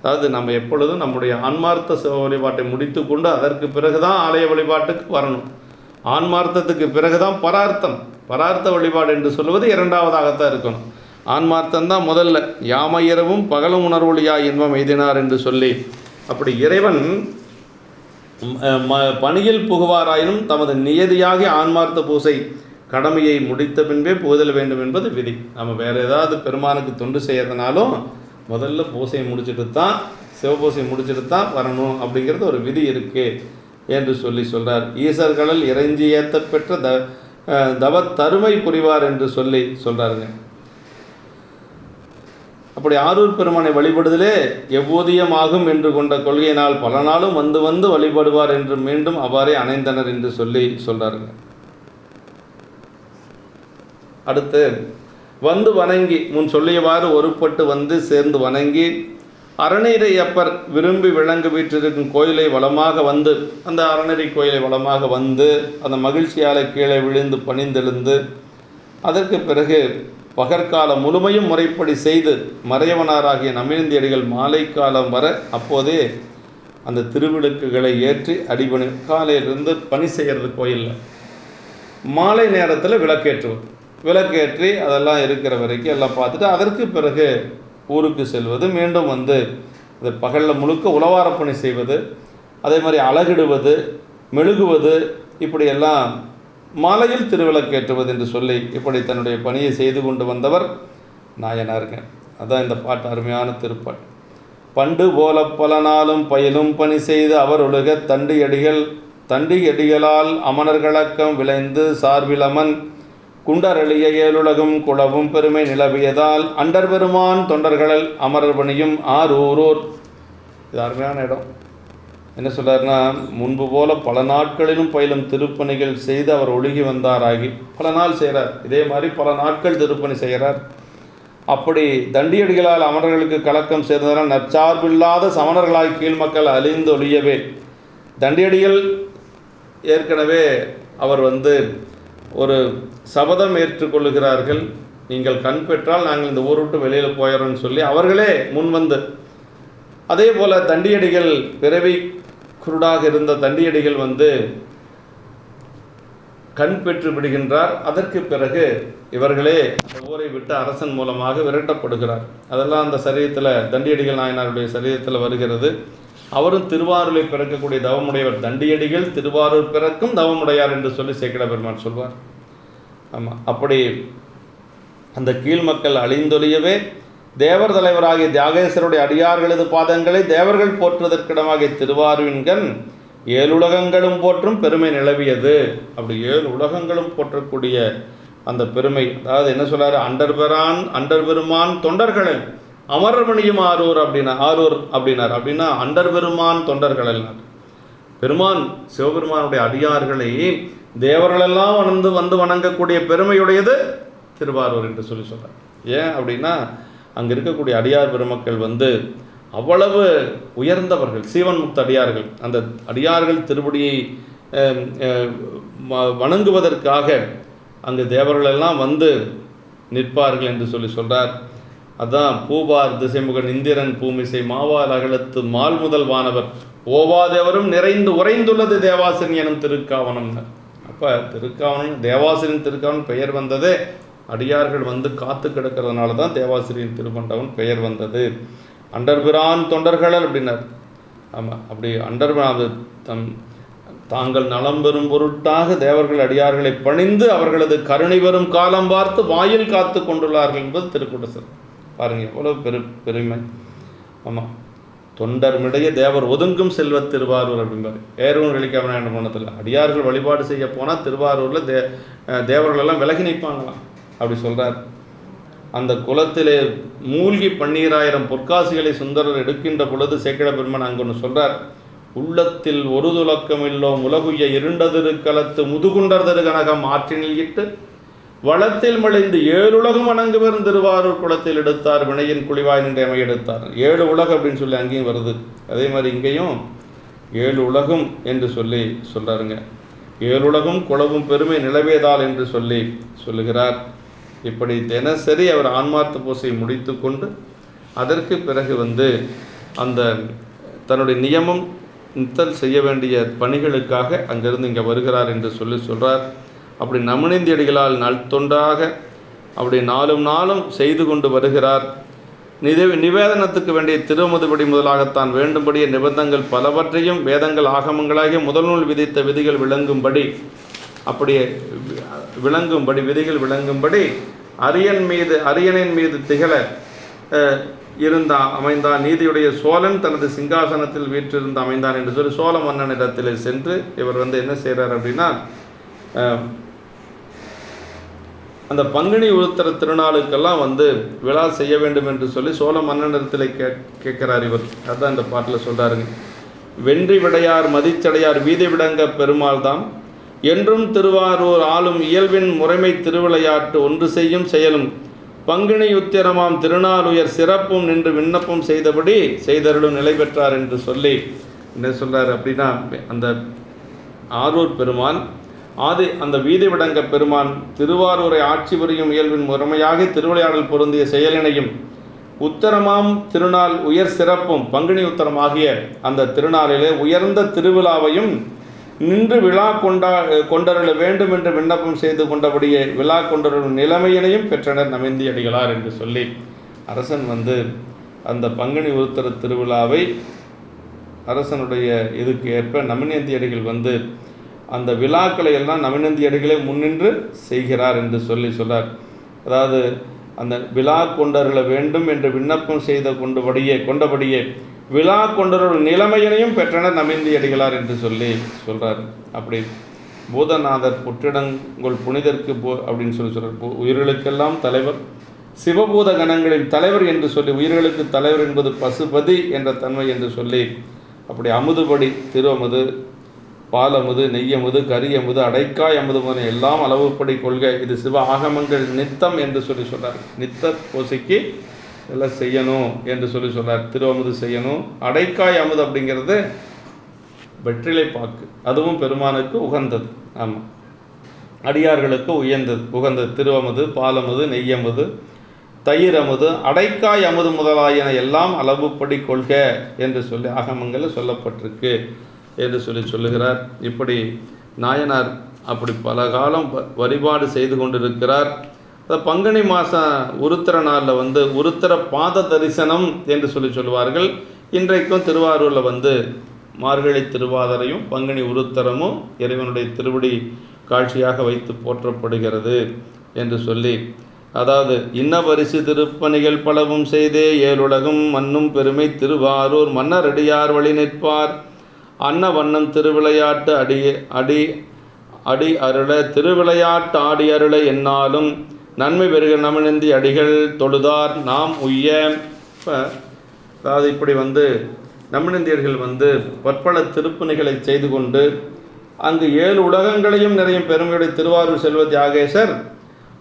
அதாவது நம்ம எப்பொழுதும் நம்முடைய ஆன்மார்த்த சிவ வழிபாட்டை முடித்து கொண்டு அதற்கு பிறகுதான் ஆலய வழிபாட்டுக்கு வரணும். ஆன்மார்த்தத்துக்கு பிறகுதான் பரார்த்த வழிபாடு என்று சொல்வது இரண்டாவதாகத்தான் இருக்கணும். ஆன்மார்த்தந்தான் முதல்ல. யாமையிரவும் பகலும் உணர்வொழியாய் இன்பம் எய்தினார் என்று சொல்லி, அப்படி இறைவன் பணியில் புகுவாராயினும் தமது நியதியாகி ஆன்மார்த்த பூசை கடமையை முடித்த பின்பே புகுதல் வேண்டும் என்பது விதி. நம்ம வேறு ஏதாவது பெருமானுக்கு தொண்டு செய்யறதுனாலும் முதல்ல பூசையை முடிச்சுட்டு தான், சிவபூசை முடிச்சுட்டு தான் வரணும் அப்படிங்கிறது ஒரு விதி இருக்குது என்று சொல்கிறார். ஈசர்களில் இறைஞ்சி ஏற்ற பெற்ற தவ தருமை புரிவார் என்று சொல்கிறாருங்க. அப்படி ஆரூர் பெருமானை வழிபடுதலே எவ்வூதியமாகும் என்று கொண்ட கொள்கையினால் பல நாளும் வந்து வழிபடுவார் என்று மீண்டும் அவ்வாறே அணைந்தனர் என்று சொல்கிறாருங்க. அடுத்து வணங்கி முன் சொல்லியவாறு ஒருப்பட்டு சேர்ந்து வணங்கி அறநெறியப்பர் விரும்பி விளங்கு வீற்றிருக்கும் கோயிலை வளமாக அந்த அறநெறி கோயிலை வளமாக அந்த மகிழ்ச்சியால் கீழே விழுந்து பணிந்தெழுந்து அதற்கு பிறகு பகற்காலம் முழுமையும் முறைப்படி செய்து மறையவனாராகிய நமிழ்ந்தியடிகள் மாலை காலம் வர அப்போதே அந்த திருவிளக்குகளை ஏற்றி அடிபணி காலையிலிருந்து பணி செய்கிறது கோயிலில். மாலை நேரத்தில் விளக்கேற்றி அதெல்லாம் இருக்கிற வரைக்கும் எல்லாம் பார்த்துட்டு அதற்கு பிறகு ஊருக்கு செல்வது, மீண்டும் அது பகலில் முழுக்க உழவார பணி செய்வது, அதே மாதிரி அழகிடுவது, மெழுகுவது, இப்படியெல்லாம் மாலையில் திருவிளக்கேற்றுவது என்று சொல்லி இப்படி தன்னுடைய பணியை செய்து கொண்டு வந்தவர் நாயனாருங்க. அதான் இந்த பாட்டு, அருமையான திருப்பாட்டு. பண்டு போல பல நாளும் பயிலும் பணி செய்து அவர் ஒழுக தண்டியடிகளால் அமணர்களக்கம் விளைந்து சார்பிலமன் குண்டரளிய ஏழுலகும் குளவும் பெருமை நிலவியதால் அண்டர் பெருமான் தொண்டர்கள் அமரர் பணியும் ஆரூர். இது அருமையான இடம். என்ன சொல்கிறாருன்னா, முன்பு போல பல நாட்களிலும் பயிலும் திருப்பணிகள் செய்து அவர் ஒழுகி வந்தாராகி பல நாள் செய்கிறார். இதே மாதிரி பல நாட்கள் திருப்பணி செய்கிறார். அப்படி தண்டியடிகளால் அமரர்களுக்கு கலக்கம் சேர்ந்ததால் நற்சார்பில்லாத சமணர்களாய் கீழ்மக்கள் அழிந்து ஒழியவே தண்டியடிகள் ஏற்கனவே அவர் ஒரு சபதம் ஏற்றுக்கொள்ளுகிறார்கள். நீங்கள் கண் பெற்றால் நாங்கள் இந்த ஊர் விட்டு வெளியில் போயிடறோம்னு சொல்லி அவர்களே முன் அதே போல் தண்டியடிகள் பிறவி குருடாக இருந்த தண்டியடிகள் கண் பெற்று விடுகின்றார். அதற்கு பிறகு இவர்களே அந்த ஊரை விட்டு அரசன் மூலமாக விரட்டப்படுகிறார். அதெல்லாம் அந்த சரீரத்தில் தண்டியடிகள் நாயனாருடைய சரீரத்தில் வருகிறது. அவரும் திருவாரூரை பிறக்கக்கூடிய தவமுடையவர். தண்டியடிகள் திருவாரூர் பிறக்கும் தவமுடையார் என்று சொல்லி சேக்கிழ பெருமான் சொல்வார். ஆமாம், அப்படி அந்த கீழ்மக்கள் அழிந்தொழியவே தேவர் தலைவராகிய தியாகேஸ்வருடைய அடியார்களது பாதங்களை தேவர்கள் போற்றுவதற்கிடமாகிய திருவாரூரின்கண் 7 உலகங்களும் போற்றும் பெருமை நிலவியது. அப்படி 7 உலகங்களும் போற்றக்கூடிய அந்த பெருமை, அதாவது என்ன சொல்றாரு, அண்டர் பெருமான் தொண்டர்கள் அமரமணியும் ஆரூர் அப்படின்னார். அப்படின்னா அண்டர் பெருமான் தொண்டர்கள் பெருமான் சிவபெருமானுடைய அடியார்களை தேவர்களெல்லாம் வணங்கக்கூடிய பெருமையுடையது திருவாரூர் என்று சொல்கிறார். ஏன் அப்படின்னா அங்கே இருக்கக்கூடிய அடியார் பெருமக்கள் அவ்வளவு உயர்ந்தவர்கள், சீவன் முக்த அடியார்கள். அந்த அடியார்கள் திருவடியை வணங்குவதற்காக அங்கு தேவர்களெல்லாம் நிற்பார்கள் என்று சொல்கிறார். அதான் பூபார் திசைமுகன் இந்திரன் பூமிசை மாவால் அகலத்து மால் முதல் வானவர் ஓவாதேவரும் நிறைந்து உறைந்துள்ளது தேவாசிரியன் எனும் திருக்காவனம். அப்போ திருக்காவனம், தேவாசிரியன் திருக்காவன் பெயர் வந்ததே அடியார்கள் காத்து கிடக்கிறதுனால தான் தேவாசிரியன் திருமண்டவன் பெயர் வந்தது. அண்டர்பிரான் தொண்டர்கள் அப்படின்னார். ஆமாம், அப்படி அண்டர்பிரான் தாங்கள் நலம் பெறும் பொருட்டாக தேவர்கள் அடியார்களை பணிந்து அவர்களது கருணை வரும் காலம் பார்த்து வாயில் காத்து கொண்டுள்ளார்கள் என்பது திருக்குடசர். பாருங்கள் எவ்வளோ பெருமை. ஆமாம், தொண்டர்மிடைய தேவர் ஒதுங்கும் செல்வ திருவாரூர் அப்படிம்பாரு. ஏறுவன் வெளிக்காம போனதில் அடியார்கள் வழிபாடு செய்ய போனால் திருவாரூரில் தேவர்களெல்லாம் விலகி நிற்பாங்களாம். அப்படி சொல்கிறார். அந்த குளத்திலே மூழ்கி 12,000 பொற்காசிகளை சுந்தரர் எடுக்கின்ற பொழுது சேக்கிழ பெருமான் அங்கே ஒன்று சொல்கிறார். உள்ளத்தில் ஒரு துலக்கமில்லோம் உலகுய இருண்டதிரு களத்து முதுகுண்டர் திருகனகம் ஆற்றினில் இட்டு வளத்தில் மழைந்து 7 உலகம் வணங்கு பெறும் திருவாரூர் குளத்தில் எடுத்தார் வினையின் குழிவாய் நின்று எமை எடுத்தார். 7 உலகம் அப்படின்னு சொல்லி அங்கேயும் வருது. அதே மாதிரி இங்கேயும் ஏழு உலகும் என்று சொல்லி சொல்கிறாருங்க. ஏழுலகும் குலவும் பெருமை நிலவேதால் என்று சொல்லுகிறார். இப்படி தினசரி அவர் ஆன்மார்த்த பூசை முடித்து கொண்டு அதற்கு பிறகு அந்த தன்னுடைய நியமம் நித்தல் செய்ய வேண்டிய பணிகளுக்காக அங்கிருந்து இங்கே வருகிறார் என்று சொல்கிறார். அப்படி நமினந்தியடிகளால் நல்தொண்டாக அப்படி நாளும் செய்து கொண்டு வருகிறார். நிவேதனத்துக்கு வேண்டிய திருமதுபடி முதலாகத்தான் வேண்டும்படிய நிபந்தங்கள் பலவற்றையும் வேதங்கள் ஆகமங்களாகிய முதல் நூல் விதித்த விதிகள் விளங்கும்படி விதிகள் விளங்கும்படி அரியனின் மீது திகழ அமைந்தான். நீதியுடைய சோழன் தனது சிங்காசனத்தில் வீற்றிருந்து அமைந்தான் என்று சொல்லி சோழ மன்னனிடத்தில் சென்று இவர் என்ன செய்கிறார் அப்படின்னா, அந்த பங்குனி உருத்தர திருநாளுக்கெல்லாம் விழா செய்ய வேண்டும் என்று சொல்லி சோழ மன்னனிடத்தில் கேட்கிறார் இவர். அதுதான் இந்த பாட்டில் சொல்கிறாருங்க. வென்றி விடையார் மதிச்சடையார் வீதி விடங்க பெருமாள் தான் என்றும் திருவாரூர் ஆளும் இயல்பின் முறைமை திருவிளையாட்டு ஒன்று செய்யும் செயலும் பங்குனி உத்திரமாம் திருநாளுயர் சிறப்பும் நின்று விண்ணப்பம் செய்தபடி செய்தருளும் நிலை பெற்றார் என்று சொல்லி என்ன சொல்கிறார் அப்படின்னா, அந்த ஆரூர் பெருமான் அந்த வீதி விடங்க பெருமான் திருவாரூரை ஆட்சி புரியும் இயல்பின் முறைமையாக திருவிளையாடல் பொருந்திய செயலினையும் உத்தரமாம் திருநாள் உயர் சிறப்பும் பங்குனி உத்தரமாகிய அந்த திருநாளிலே உயர்ந்த திருவிழாவையும் நின்று விழா கொண்டருள வேண்டும் என்று விண்ணப்பம் செய்து கொண்டபடியே விழா கொண்டருளும் நிலைமையினையும் பெற்றனர் நமிந்தியடிகளார் என்று சொல்லி அரசன் அந்த பங்குனி உருத்தர திருவிழாவை அரசனுடைய இதுக்கு ஏற்ப நமினந்தியடிகள் அந்த விழாக்களை எல்லாம் நமினந்தியடிகளே முன்னின்று செய்கிறார் என்று சொல்றார். அதாவது அந்த விழா கொண்டருள வேண்டும் என்று விண்ணப்பம் செய்த கொண்டபடியே விழா கொண்டருள் நிலைமையினையும் பெற்றனர் நமிந்தியடிகளார் என்று சொல்றார். அப்படி பூதநாதர் புற்றிடங்கள் புனிதற்கு அப்படின்னு சொல்றார். உயிர்களுக்கெல்லாம் தலைவர், சிவபூத கணங்களின் தலைவர் என்று சொல்லி, உயிர்களுக்கு தலைவர் என்பது பசுபதி என்ற தன்மை என்று சொல்லி, அப்படி அமுதுபடி திருவமுது, பாலமுது, நெய்யமுது, கரியமுது, அடைக்காய் அமுது முதல் எல்லாம் அளவுப்படி கொள்க. இது சிவ ஆகமங்கள் நித்தம் என்று சொல்றார். நித்த பூசைக்கு எல்லாம் செய்யணும் என்று சொல்றார். திருவமுது செய்யணும். அடைக்காய் அமுது அப்படிங்கிறது வெற்றிலை பாக்கு, அதுவும் பெருமானுக்கு உகந்தது. ஆமாம், அடியார்களுக்கு உகந்தது. திருவமுது, பாலமுது, நெய்யமுது, தயிர் அமுது, அடைக்காய் அமுது முதலாயன எல்லாம் அளவுப்படி கொள்க என்று சொல்லி ஆகமங்களில் சொல்லப்பட்டிருக்கு என்று சொல்லுகிறார். இப்படி நாயனார் அப்படி பல காலம் வழிபாடு செய்து கொண்டிருக்கிறார். பங்குனி மாதம் உருத்திர நாளில் உருத்திர பாத தரிசனம் என்று சொல்லுவார்கள். இன்றைக்கும் திருவாரூரில் மார்கழி திருவாதிரையும் பங்குனி உருத்திரமும் இறைவனுடைய திருவடி காட்சியாக வைத்து போற்றப்படுகிறது என்று சொல்லி, அதாவது இன்ன பரிசு திருப்பணிகள் பலவும் செய்தே ஏழுலகும் மன்னும் பெருமை திருவாரூர் மன்னரடியார் வழி நிற்பார் அன்ன வண்ணம் திருவிளையாட்டு அடி அருள திருவிளையாட்டு ஆடி அருள என்னாலும் நன்மை பெருக நமினந்தி அடிகள் தொழுதார் நாம் உய்ய. அதாவது இப்படி நமினந்தியர்கள் பற்பல திருப்பணிகளை செய்து கொண்டு அங்கு 7 உலகங்களையும் நிறையும் பெருமையுடைய திருவாரூர் செல்வ தியாகேசர்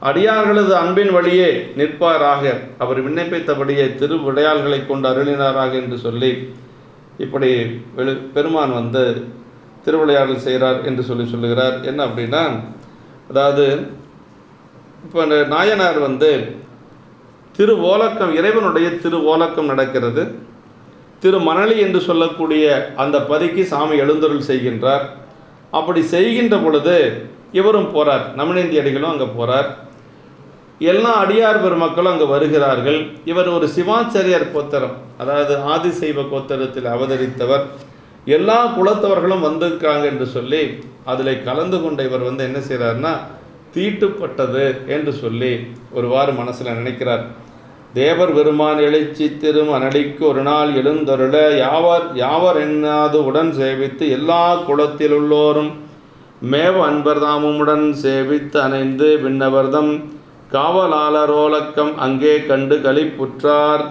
அடியார்களது அன்பின் வழியே நிற்பாராக அவர் விண்ணப்பித்தபடியே திருவிளையாள்களை கொண்டு அருளினாராக என்று சொல்லி, இப்படி பெருமான் திருவிளையாடல் செய்கிறார் என்று சொல்லுகிறார். என்ன அப்படின்னா, அதாவது இப்போ நாயனார் திருவோலக்கம், இறைவனுடைய திருவோலக்கம் நடக்கிறது. திருமணலி என்று சொல்லக்கூடிய அந்த பதிக்கு சாமி எழுந்தருள் செய்கின்றார். அப்படி செய்கின்ற பொழுது இவரும் போகிறார், நமினந்தியடிகளும் அங்கே போகிறார். எல்லா அடியார் பெருமக்களும் அங்கே வருகிறார்கள். இவர் ஒரு சிவாச்சாரியார் கோத்தரம், அதாவது ஆதிசைவ கோத்தரத்தில் அவதரித்தவர். எல்லா குலத்தவர்களும் வந்திருக்காங்க என்று சொல்லி அதில் கலந்து கொண்ட இவர் என்ன செய்கிறார்னா, தீட்டுப்பட்டது என்று சொல்லி ஒருவாறு மனசில் நினைக்கிறார். தேவர் பெருமான் எழுச்சி திரும் அனடிக்கு ஒரு நாள் எழுந்தருள யாவர் எண்ணாது உடன் சேவித்து எல்லா குலத்திலுள்ளோரும் மேவ அன்பர்தாமுடன் சேவித்து அணைந்து விண்ணவர்தம் காவலாளரோலக்கம் அங்கே கண்டு களிப்புற்றார்.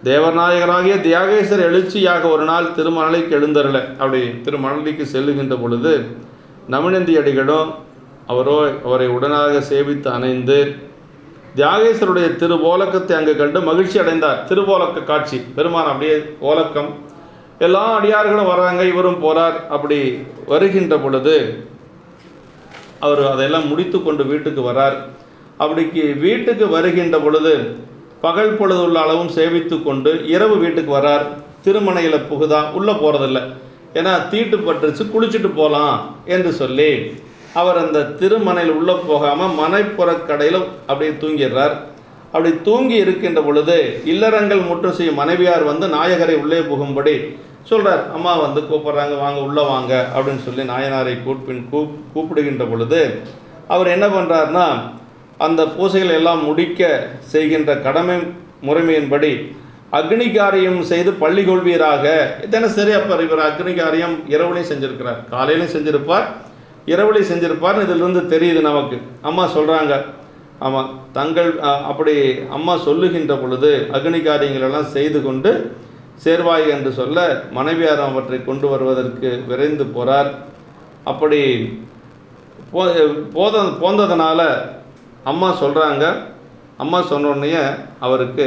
தேவநாயகராகிய தியாகேசர் எழுச்சியாக ஒரு நாள் திருமணலிக்கு எழுந்தருள, அப்படி திருமணலிக்கு செல்லுகின்ற பொழுது நமினந்தியடிகளும் அவரை உடனாக சேவித்து அணைந்து தியாகேசருடைய திருவோலக்கத்தை அங்கு கண்டு மகிழ்ச்சி அடைந்தார். திருவோலக்க காட்சி, பெருமான் அப்படியே ஓலக்கம் எல்லா அடியார்களும் வர்றாங்க, இவரும் போகிறார். அப்படி வருகின்ற பொழுது அவர் அதெல்லாம் முடித்து கொண்டு வீட்டுக்கு வரார். அப்படிக்கு வீட்டுக்கு வருகின்ற பொழுது பகல் பொழுது உள்ள அளவும் சேவித்து கொண்டு இரவு வீட்டுக்கு வரார். திருமணையில் புகுதா உள்ளே போகிறதில்ல, ஏன்னா தீட்டு பட்டுருச்சு, குளிச்சுட்டு போகலாம் என்று சொல்லி அவர் அந்த திருமணையில் உள்ளே போகாமல் மனைப்புறக்கடையில் அப்படியே தூங்கிடுறார். அப்படி தூங்கி இருக்கின்ற பொழுது இல்லறங்கள் முற்றம் செய்யும் மனைவியார் வந்து நாயகரை உள்ளே புகும்படி சொல்கிறார். அம்மா வந்து கூப்பிட்றாங்க, வாங்க உள்ளே வாங்க அப்படின்னு சொல்லி நாயனாரை கூப்பிடுகின்ற பொழுது அவர் என்ன பண்ணுறாருனா, அந்த பூசைகள் எல்லாம் முடிக்க செய்கின்ற கடமை முறைமையின்படி அக்னிகாரியம் செய்து பள்ளி கொள்வீராக. தினசரி அப்போ இவர் அக்னிகாரியம் இரவுலையும் செஞ்சுருக்கிறார், காலையிலையும் செஞ்சுருப்பார், இரவுலையும் செஞ்சுருப்பார். இதிலிருந்து தெரியுது நமக்கு. அம்மா சொல்கிறாங்க, ஆமாம் தங்கள் அப்படி அம்மா சொல்லுகின்ற பொழுது அக்னிகாரியங்கள் எல்லாம் செய்து கொண்டு சேர்வாய் என்று சொல்ல மனைவியார் அவற்றை கொண்டு வருவதற்கு விரைந்து போகிறார். அப்படி போந்ததுனால அம்மா சொல்கிறாங்க. அம்மா சொன்னோடனே அவருக்கு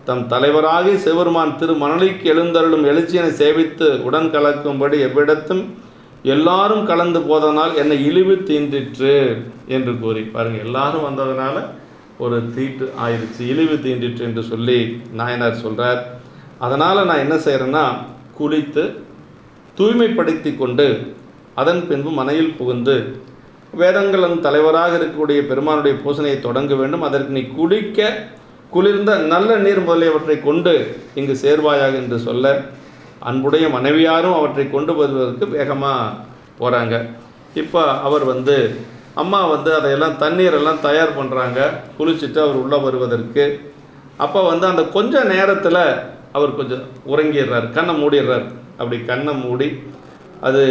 தம் தலைவராகி சிவருமான் திருமணலிக்கு எழுந்தருளும் எழுச்சியனை சேவித்து உடன் கலக்கும்படி எவ்விடத்தும் எல்லாரும் கலந்து போதனால் என்னை இழிவு தீண்டிற்று என்று கூறி பாருங்கள். எல்லாரும் வந்ததுனால ஒரு தீட்டு ஆயிடுச்சு, இழிவு தீண்டிற்று என்று சொல்லி நாயனார் சொல்கிறார். அதனால் நான் என்ன செய்கிறேன்னா, குளித்து தூய்மைப்படுத்தி கொண்டு அதன் பின்பு மனையில் புகுந்து வேதங்களின் தலைவராக இருக்கக்கூடிய பெருமானுடைய பூசணையை தொடங்க வேண்டும். அதற்கு நீ குளிர்ந்த நல்ல நீர் முதலியவற்றை கொண்டு இங்கு சேர்வாயாக என்று சொல்ல அன்புடைய மனைவியாரும் அவற்றை கொண்டு வருவதற்கு வேகமாக போகிறாங்க. இப்போ அவர் வந்து அம்மா வந்து அதையெல்லாம் தண்ணீரெல்லாம் தயார் பண்ணுறாங்க, குளிச்சுட்டு அவர் உள்ளே வருவதற்கு. அப்போ வந்து அந்த கொஞ்ச நேரத்தில் அவர் கொஞ்சம் உறங்கிடுறார், கண்ணை மூடிடுறார். அப்படி கண்ணை மூடி அது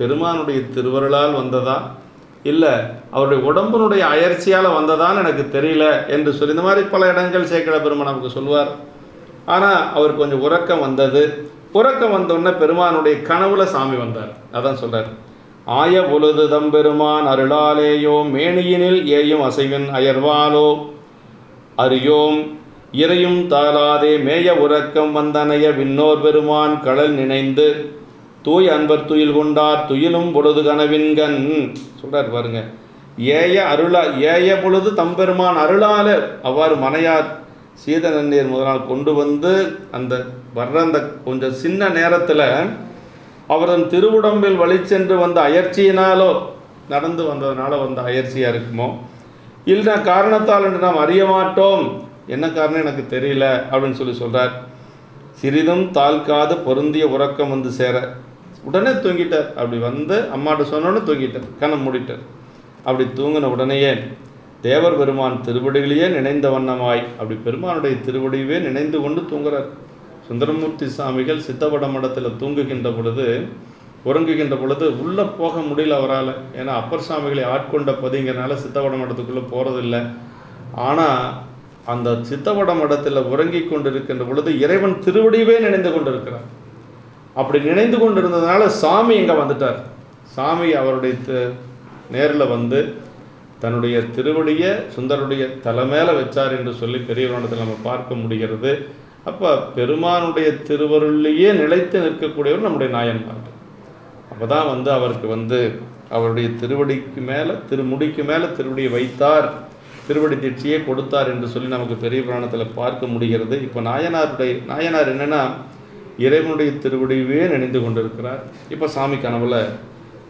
பெருமானுடைய திருவருளால் வந்ததா இல்லை அவருடைய உடம்பினுடைய அயற்சியால் வந்ததான்னு எனக்கு தெரியல என்று சொல்லி இந்த மாதிரி பல இடங்கள் சேக்கிழ பெருமான் நமக்கு சொல்வார். ஆனால் அவர் கொஞ்சம் உறக்கம் வந்தது. உறக்கம் வந்தோடனே பெருமானுடைய கனவுல சாமி வந்தார். அதான் சொல்கிறார், ஆய பொழுது தம்பெருமான் அருளாலேயோ மேனியினில் ஏயும் அசைவின் அயர்வாலோ அறியோம் இறையும் தாளாதே மேய உறக்கம் வந்தனைய விண்ணோர் பெருமான் கடல் நினைந்து தூய் அன்பர் துயில் கொண்டார் துயிலும் பொழுது கனவின்கண் சொல்கிறார் பாருங்க. ஏய பொழுது தம்பெருமான் அருளால அவ்வாறு மனையார் சீத நன்னீர் முதலால் கொண்டு வந்து அந்த வர்ற அந்த கொஞ்சம் சின்ன நேரத்தில் அவரது திருவுடம்பில் வழிச்சென்று வந்த அயற்சியினாலோ நடந்து வந்ததுனால வந்த அயற்சியாக இருக்குமோ இல்லை காரணத்தால் என்று நாம் அறிய மாட்டோம், என்ன காரணம் எனக்கு தெரியல அப்படின்னு சொல்லி சொல்கிறார். சிறிதும் தாழ்க்காது பொருந்திய உறக்கம் வந்து சேர உடனே தூங்கிட்டார். அப்படி வந்து அம்மாட்ட சொன்னோன்னு தூங்கிட்டார், கண்ணை மூடிட்டார். அப்படி தூங்கின உடனேயே தேவர் பெருமான் திருவடிகளையே நினைந்த வண்ணமாய் அப்படி பெருமானுடைய திருவடியவே நினைந்து கொண்டு தூங்குறார். சுந்தரமூர்த்தி சாமிகள் சித்தவட மடத்தில் தூங்குகின்ற பொழுது உறங்குகின்ற பொழுது உள்ளே போக முடியல அவரால். ஏன்னா அப்பர் சாமிகளை ஆட்கொண்ட பதிங்கிறனால சித்தவட மடத்துக்குள்ளே போகிறதில்லை. ஆனால் அந்த சித்தவட மடத்தில் உறங்கி கொண்டிருக்கின்ற பொழுது இறைவன் திருவடியவே நினைந்து கொண்டிருக்கிறார். அப்படி நினைந்து கொண்டிருந்ததுனால சாமி இங்கே வந்துட்டார். சாமி அவருடைய நேரில் வந்து தன்னுடைய திருவடியை சுந்தருடைய தலை மேலே வச்சார் என்று சொல்லி பெரிய புராணத்தில் நம்ம பார்க்க முடிகிறது. அப்போ பெருமானுடைய திருவருளிலேயே நிலைத்து நிற்கக்கூடியவர் நம்முடைய நாயன்மார். அப்போ தான் வந்து அவருக்கு வந்து அவருடைய திருவடிக்கு மேலே திருமுடிக்கு மேலே திருவடியை வைத்தார், திருவடி தீட்சியை கொடுத்தார் என்று சொல்லி நமக்கு பெரிய புராணத்தில் பார்க்க முடிகிறது. இப்போ நாயனார் என்னென்னா இறைவனுடைய திருவடியவே நினைந்து கொண்டிருக்கிறார். இப்போ சாமி கனவுல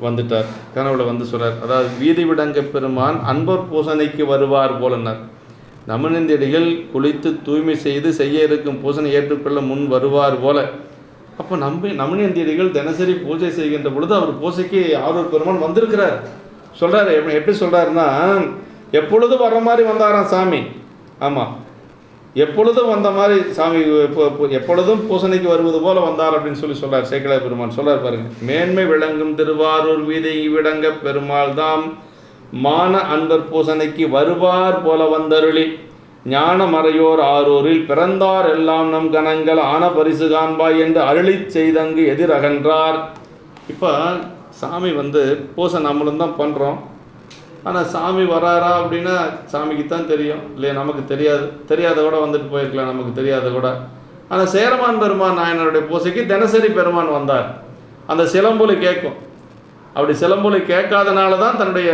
வந்துட்டார். கனவுல வந்து சொல்கிறார், அதாவது வீதி விடங்க பெருமான் அன்பர் பூசணைக்கு வருவார் போலன்னார். நமனிந்தியடிகள் குளித்து தூய்மை செய்து செய்ய இருக்கும் பூசனை ஏற்றுக்கொள்ள முன் வருவார் போல. அப்போ நமனிந்தியடிகள் தினசரி பூஜை செய்கின்ற பொழுது அவர் பூசைக்கு ஆரூர் பெருமான் வந்திருக்கிறார். சொல்கிறார், எப்படி சொல்கிறாருன்னா, எப்பொழுதும் வர மாதிரி வந்தாராம் சாமி. ஆமாம், எப்பொழுதும் வந்த மாதிரி சாமி எப்பொழுதும் பூசணைக்கு வருவது போல வந்தார் அப்படின்னு சொல்லி சொல்கிறார் சேக்கிழ பெருமான். சொல்கிறார் பாருங்க, மேன்மை விளங்கும் திருவாரூர் வீதி விடங்க பெருமாள் தாம் மான அன்பர் பூசணைக்கு வருவார் போல வந்தருளி ஞான மறையோர் ஆரூரில் பிறந்தார் எல்லாம் நம் கணங்கள் ஆன பரிசு காண்பாய் என்று அருளி செய்தங்கு எதிரகன்றார். இப்போ சாமி வந்து பூசை நம்மளும் தான் பண்ணுறோம். ஆனால் சாமி வராரா அப்படின்னா சாமிக்கு தான் தெரியும் இல்லையா, நமக்கு தெரியாத கூட வந்துட்டு போயிருக்கலாம், நமக்கு தெரியாத கூட. ஆனால் சேரமான் பெருமான் நாயனாருடைய பூசைக்கு தினசரி பெருமான் வந்தார். அந்த சிலம்பொலி கேட்கும். அப்படி சிலம்பொலி கேட்காதனால தான் தன்னுடைய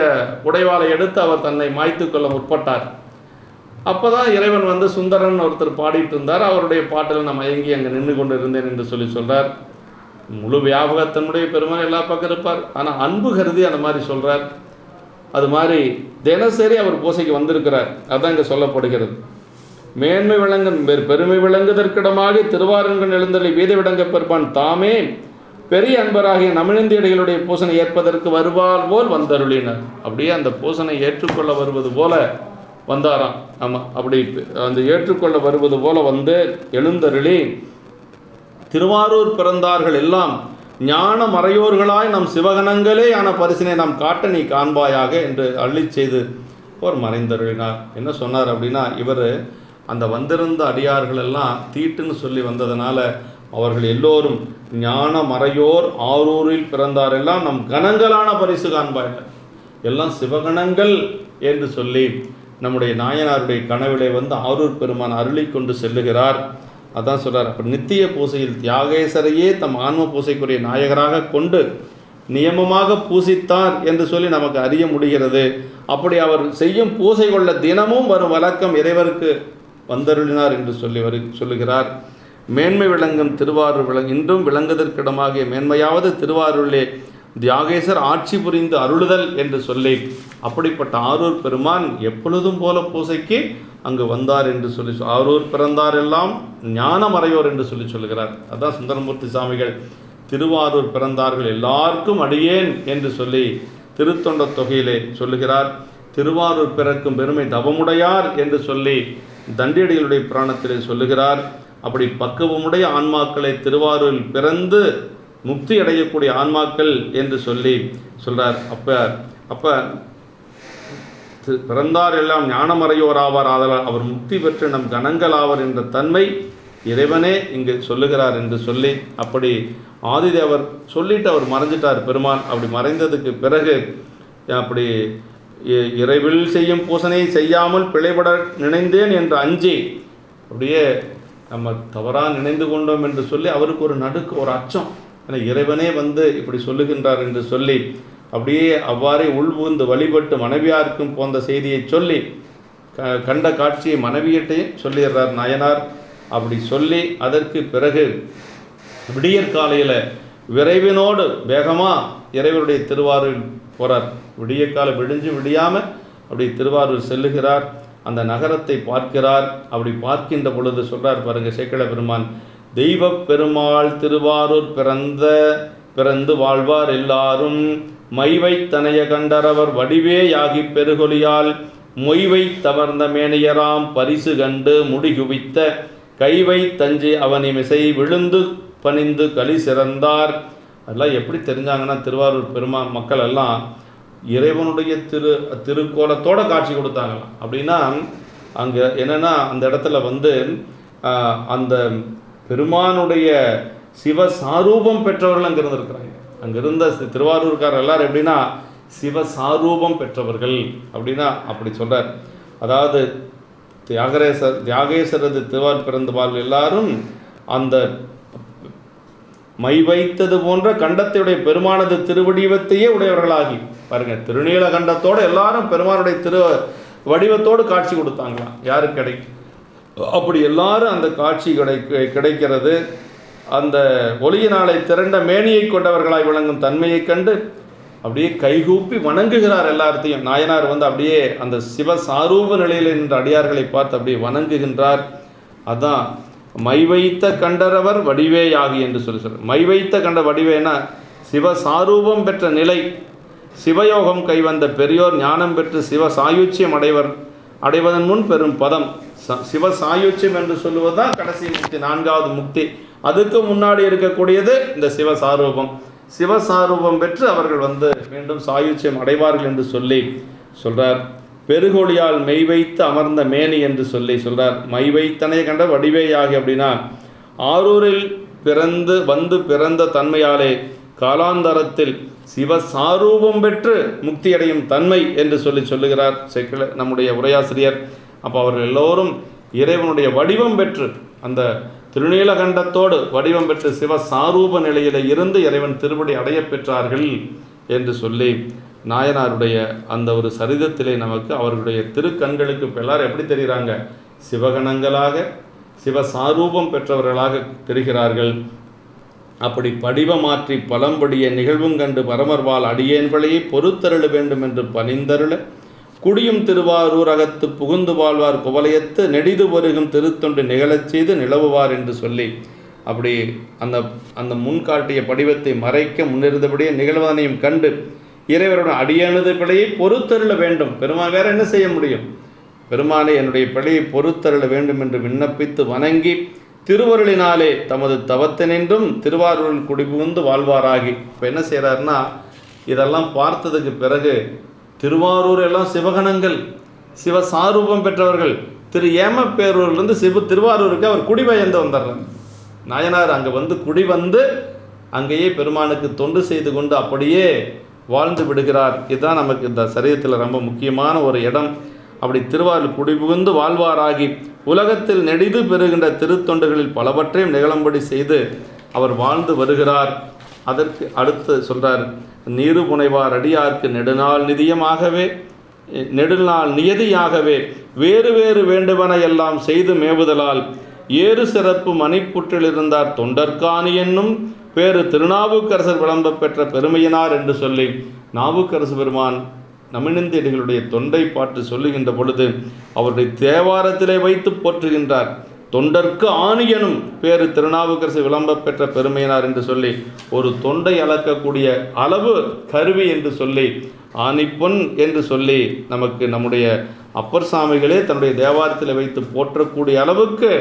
உடைவாளை எடுத்து அவர் தன்னை மாய்த்து கொள்ள முற்பட்டார். அப்போ தான் இறைவன் வந்து சுந்தரன் ஒருத்தர் பாடிட்டு இருந்தார். அவருடைய பாட்டில் நான் மயங்கி அங்கே நின்று கொண்டு இருந்தேன் என்று சொல்கிறார். முழு வியாபகத்தினுடைய பெருமான் எல்லா பக்கம் இருப்பார். ஆனால் அன்பு கருதி அந்த மாதிரி சொல்கிறார். அது மாதிரி தினசரி அவர் பூசைக்கு வந்திருக்கிறார். அதுதான் இங்கே சொல்லப்படுகிறது. மேன்மை விளங்கும் பெருமை விளங்குதற்கிடமாக திருவாரூர்கண் எழுந்தருளி வீத விளங்க பெருமான் தாமே பெரிய அன்பராகிய நமிழந்தியடிகளுடைய பூசனை ஏற்பதற்கு வருவார் போல் வந்தருளினர். அப்படியே அந்த பூசனை ஏற்றுக்கொள்ள வருவது போல வந்தாராம். ஆமாம், அப்படி அந்த ஏற்றுக்கொள்ள வருவது போல வந்து எழுந்தருளி, திருவாரூர் பிறந்தார்கள் எல்லாம் ஞான மறையோர்களாய் நம் சிவகணங்களே ஆன பரிசினை நாம் காட்ட நீ காண்பாயாக என்று அள்ளி செய்து அவர் மறைந்தருளினார். என்ன சொன்னார் அப்படின்னா, இவர் அந்த வந்திருந்த அடியார்கள் எல்லாம் தீட்டுன்னு சொல்லி வந்ததுனால அவர்கள் எல்லோரும் ஞான மறையோர் ஆரூரில் பிறந்தார் எல்லாம் நம் கணங்களான பரிசு காண்பார்கள், எல்லாம் சிவகணங்கள் என்று சொல்லி நம்முடைய நாயனாருடைய கனவிலே வந்து ஆரூர் பெருமான் அருளி கொண்டு செல்லுகிறார். அதான் சொல்கிறார். அப்போ நித்திய பூசையில் தியாகேசரையே தம் ஆன்ம பூசைக்குரிய நாயகராக கொண்டு நியமமாக பூசித்தார் என்று சொல்லி நமக்கு அறிய முடிகிறது. அப்படி அவர் செய்யும் பூசை கொள்ள தினமும் வரும் வழக்கம் இறைவருக்கு வந்தருளினார் என்று சொல்லுகிறார். மேன்மை விளங்கும் திருவாரூர் இன்றும் விளங்குவதற்கிடமாகிய மேன்மையாவது திருவாரூரிலே தியாகேசர் ஆட்சி புரிந்து அருளுதல் என்று சொல்லி அப்படிப்பட்ட ஆரூர் பெருமான் எப்பொழுதும் போல பூசைக்கு அங்கு வந்தார் என்று சொல்லி ஆரூர் பிறந்தார் எல்லாம் ஞான மறையோர் என்று சொல்லுகிறார். அதான் சுந்தரமூர்த்தி சாமிகள் திருவாரூர் பிறந்தார்கள் எல்லாருக்கும் அடியேன் என்று சொல்லி திருத்தொண்ட தொகையிலே சொல்லுகிறார். திருவாரூர் பிறக்கும் பெருமை தவமுடையார் என்று சொல்லி தண்டியடிகளுடைய புராணத்திலே சொல்லுகிறார். அப்படி பக்குவமுடைய ஆன்மாக்களை திருவாரூரில் பிறந்து முக்தி அடையக்கூடிய ஆன்மாக்கள் என்று சொல்லி சொல்கிறார். அப்போ பிறந்தார் எல்லாம் ஞானமறையோர் ஆவார், ஆதலால் அவர் முக்தி பெற்று நம் கணங்கள் ஆவர் என்ற தன்மை இறைவனே இங்கு சொல்லுகிறார் என்று சொல்லி, அப்படி ஆதிதேவர் சொல்லிட்டு அவர் மறைஞ்சிட்டார் பெருமான். அப்படி மறைந்ததுக்கு பிறகு அப்படி இறைவில் செய்யும் பூசனை செய்யாமல் பிழைபட நினைந்தேன் என்று அஞ்சி அப்படியே நம்ம தவறாக நினைந்து கொண்டோம் என்று சொல்லி அவருக்கு ஒரு நடுக்கு, ஒரு அச்சம். ஏன்னா இறைவனே வந்து இப்படி சொல்லுகின்றார் என்று சொல்லி அப்படியே அவ்வாறே உள்புகுந்து வழிபட்டு மனைவியாருக்கும் போன்ற செய்தியை சொல்லி கண்ட காட்சியை மனைவியிட்டையும் சொல்லிடுறார் நாயனார். அப்படி சொல்லி அதற்கு பிறகு விடியற் காலையில் விரைவினோடு வேகமாக இறைவருடைய திருவாரூர் போகிறார். விடியற்கால விடிஞ்சு விடியாமல் அப்படி திருவாரூர் செல்லுகிறார். அந்த நகரத்தை பார்க்கிறார். அப்படி பார்க்கின்ற பொழுது சொல்கிறார் பாருங்க சேக்கிழ பெருமான், தெய்வ பெருமாள் திருவாரூர் பிறந்து வாழ்வார் எல்லாரும் மைவை தனைய கண்டரவர் வடிவேயாகி பெருகொலியால் மொய்வை தவர்ந்த மேனையராம் பரிசு கண்டு முடிகுவித்த கைவை தஞ்சை அவனிமிசை விழுந்து பணிந்து களி சிறந்தார். அதெல்லாம் எப்படி தெரிஞ்சாங்கன்னா, திருவாரூர் பெருமான் மக்கள் எல்லாம் இறைவனுடைய திருக்கோலத்தோட காட்சி கொடுத்தாங்களாம். அப்படின்னா அங்கே என்னென்னா அந்த இடத்துல வந்து அந்த பெருமானுடைய சிவசாரூபம் பெற்றவர்கள் அங்கே இருந்திருக்கிறாங்க. அங்கே இருந்த திருவாரூர்காரர் எல்லாரும் எப்படின்னா சிவசாரூபம் பெற்றவர்கள் அப்படின்னா அப்படி சொல்கிறார். அதாவது தியாகேசரது திருவாரூர் பிறந்த வாழ்வு எல்லாரும் அந்த மை வைத்தது போன்ற கண்டத்தையுடைய பெருமானது திருவடிவத்தையே உடையவர்களாகி பாருங்க, திருநீல கண்டத்தோடு எல்லாரும் பெருமானுடைய திரு வடிவத்தோடு காட்சி கொடுத்தாங்களாம். யாரு கிடைக்கும்? அப்படி எல்லாரும் அந்த காட்சி கிடைக்கிறது. அந்த ஒளியினாலை திரண்ட மேனியை கொண்டவர்களாய் விளங்கும் தன்மையை கண்டு அப்படியே கைகூப்பி வணங்குகிறார் எல்லாத்தையும். நாயனார் வந்து அப்படியே அந்த சிவசாரூப நிலையில் நின்ற அடியார்களை பார்த்து அப்படியே வணங்குகின்றார். அதான் மை வைத்த கண்டரவர் வடிவேயாகி என்று சொல்கிறார். மை வைத்த கண்ட வடிவேனா சிவசாரூபம் பெற்ற நிலை, சிவயோகம் கைவந்த பெரியோர் ஞானம் பெற்று சிவசாயுச்சியம் அடைவதன் முன் பெரும் பதம். சிவசாயுச்சியம் என்று சொல்லுவதுதான் கடைசி முக்தி, நான்காவது முக்தி. அதுக்கு முன்னாடி இருக்கக்கூடியது இந்த சிவசாரூபம். சிவசாரூபம் பெற்று அவர்கள் வந்து மீண்டும் சாயுச்சியம் அடைவார்கள் என்று சொல்லி சொல்கிறார். பெருகொழியால் மெய் வைத்து அமர்ந்த மேனி என்று சொல்லி சொல்கிறார். மை வைத்தனை கண்ட வடிவேயாகி அப்படின்னா ஆரூரில் பிறந்த தன்மையாலே காலாந்தரத்தில் சிவசாரூபம் பெற்று முக்தியடையும் தன்மை என்று சொல்லுகிறார் நம்முடைய உரையாசிரியர். அப்போ அவர்கள் எல்லோரும் இறைவனுடைய வடிவம் பெற்று அந்த திருநீலகண்டத்தோடு வடிவம் பெற்று சிவசாரூப நிலையில் இருந்து இறைவன் திருவடி அடைய பெற்றார்கள் என்று சொல்லி நாயனாருடைய அந்த ஒரு சரிதத்திலே நமக்கு அவர்களுடைய திருக்கண்களுக்கு இப்போ எல்லாரும் எப்படி தெரிகிறாங்க? சிவகணங்களாக சிவசாரூபம் பெற்றவர்களாக தெரிகிறார்கள். அப்படி படிவமாற்றி பழம்படிய நிகழ்வும் கண்டு பரமர்வால் அடியேன்களையே பொறுத்தருள வேண்டும் என்று பணிந்தருள குடியும் திருவாரூர் அகத்து புகுந்து வாழ்வார் குவலயத்து நெடிது வருகும் திருத்தொண்டு நிகழச் செய்து நிலவுவார் என்று சொல்லி அப்படி அந்த அந்த முன்காட்டிய படிவத்தை மறைக்க முன்னிருந்தபடியே நிகழ்வதனையும் கண்டு இறைவருடன் அடியானது பிழையை பொறுத்தருள வேண்டும். பெருமான் வேற என்ன செய்ய முடியும்? பெருமானை என்னுடைய பிழையை பொறுத்தருள வேண்டும் என்று விண்ணப்பித்து வணங்கி திருவருளினாலே தமது தவத்தினின்றும் திருவாரூரில் குடிபுகுந்து வாழ்வாராகி. இப்போ என்ன செய்கிறாருன்னா, இதெல்லாம் பார்த்ததுக்கு பிறகு திருவாரூர் எல்லாம் சிவகணங்கள் சிவசாரூபம் பெற்றவர்கள். ஏமப்பேரூர்லேருந்து திருவாரூருக்கு அவர் குடிபெயர்ந்து வந்துடுறார். நாயனார் அங்கே வந்து குடி வந்து அங்கேயே பெருமானுக்கு தொண்டு செய்து கொண்டு அப்படியே வாழ்ந்து விடுகிறார். இதுதான் நமக்கு இந்த சரீரத்தில் ரொம்ப முக்கியமான ஒரு இடம். அப்படி திருவாரூர் குடிபுகுந்து வாழ்வாராகி உலகத்தில் நெடிது பெறுகின்ற திருத்தொண்டுகளில் பலவற்றையும் நிகழும்படி செய்து அவர் வாழ்ந்து வருகிறார். அதற்கு அடுத்து சொல்கிறார், நீரு புனைவார் அடியார்க்கு நெடுநாள் நிதியமாகவே நெடுநாள் நியதியாகவே வேறு வேறு வேண்டுவன எல்லாம் செய்து மேவுதலால் ஏறு சிறப்பு மணிப்புற்றில் இருந்தார் தொண்டர்காணி என்னும் பேரு திருநாவுக்கரசர் விளம்ப பெற்ற பெருமையினார் என்று சொல்லி நாவுக்கரசு பெருமான் நமினந்தியடிகளுடைய தொண்டை பாட்டு சொல்லுகின்ற பொழுது அவருடைய தேவாரத்திலே வைத்து போற்றுகின்றார். தொண்டர்க்கு ஆணியனும் பேரு திருநாவுக்கரசு விளம்ப பெற்ற பெருமையினார் என்று சொல்லி ஒரு தொண்டை அளக்கக்கூடிய அளவு கருவி என்று சொல்லி ஆணிப்பொன் என்று சொல்லி நமக்கு நம்முடைய அப்பர் சாமிகளே தன்னுடைய தேவாரத்தில் வைத்து போற்றக்கூடிய அளவுக்கு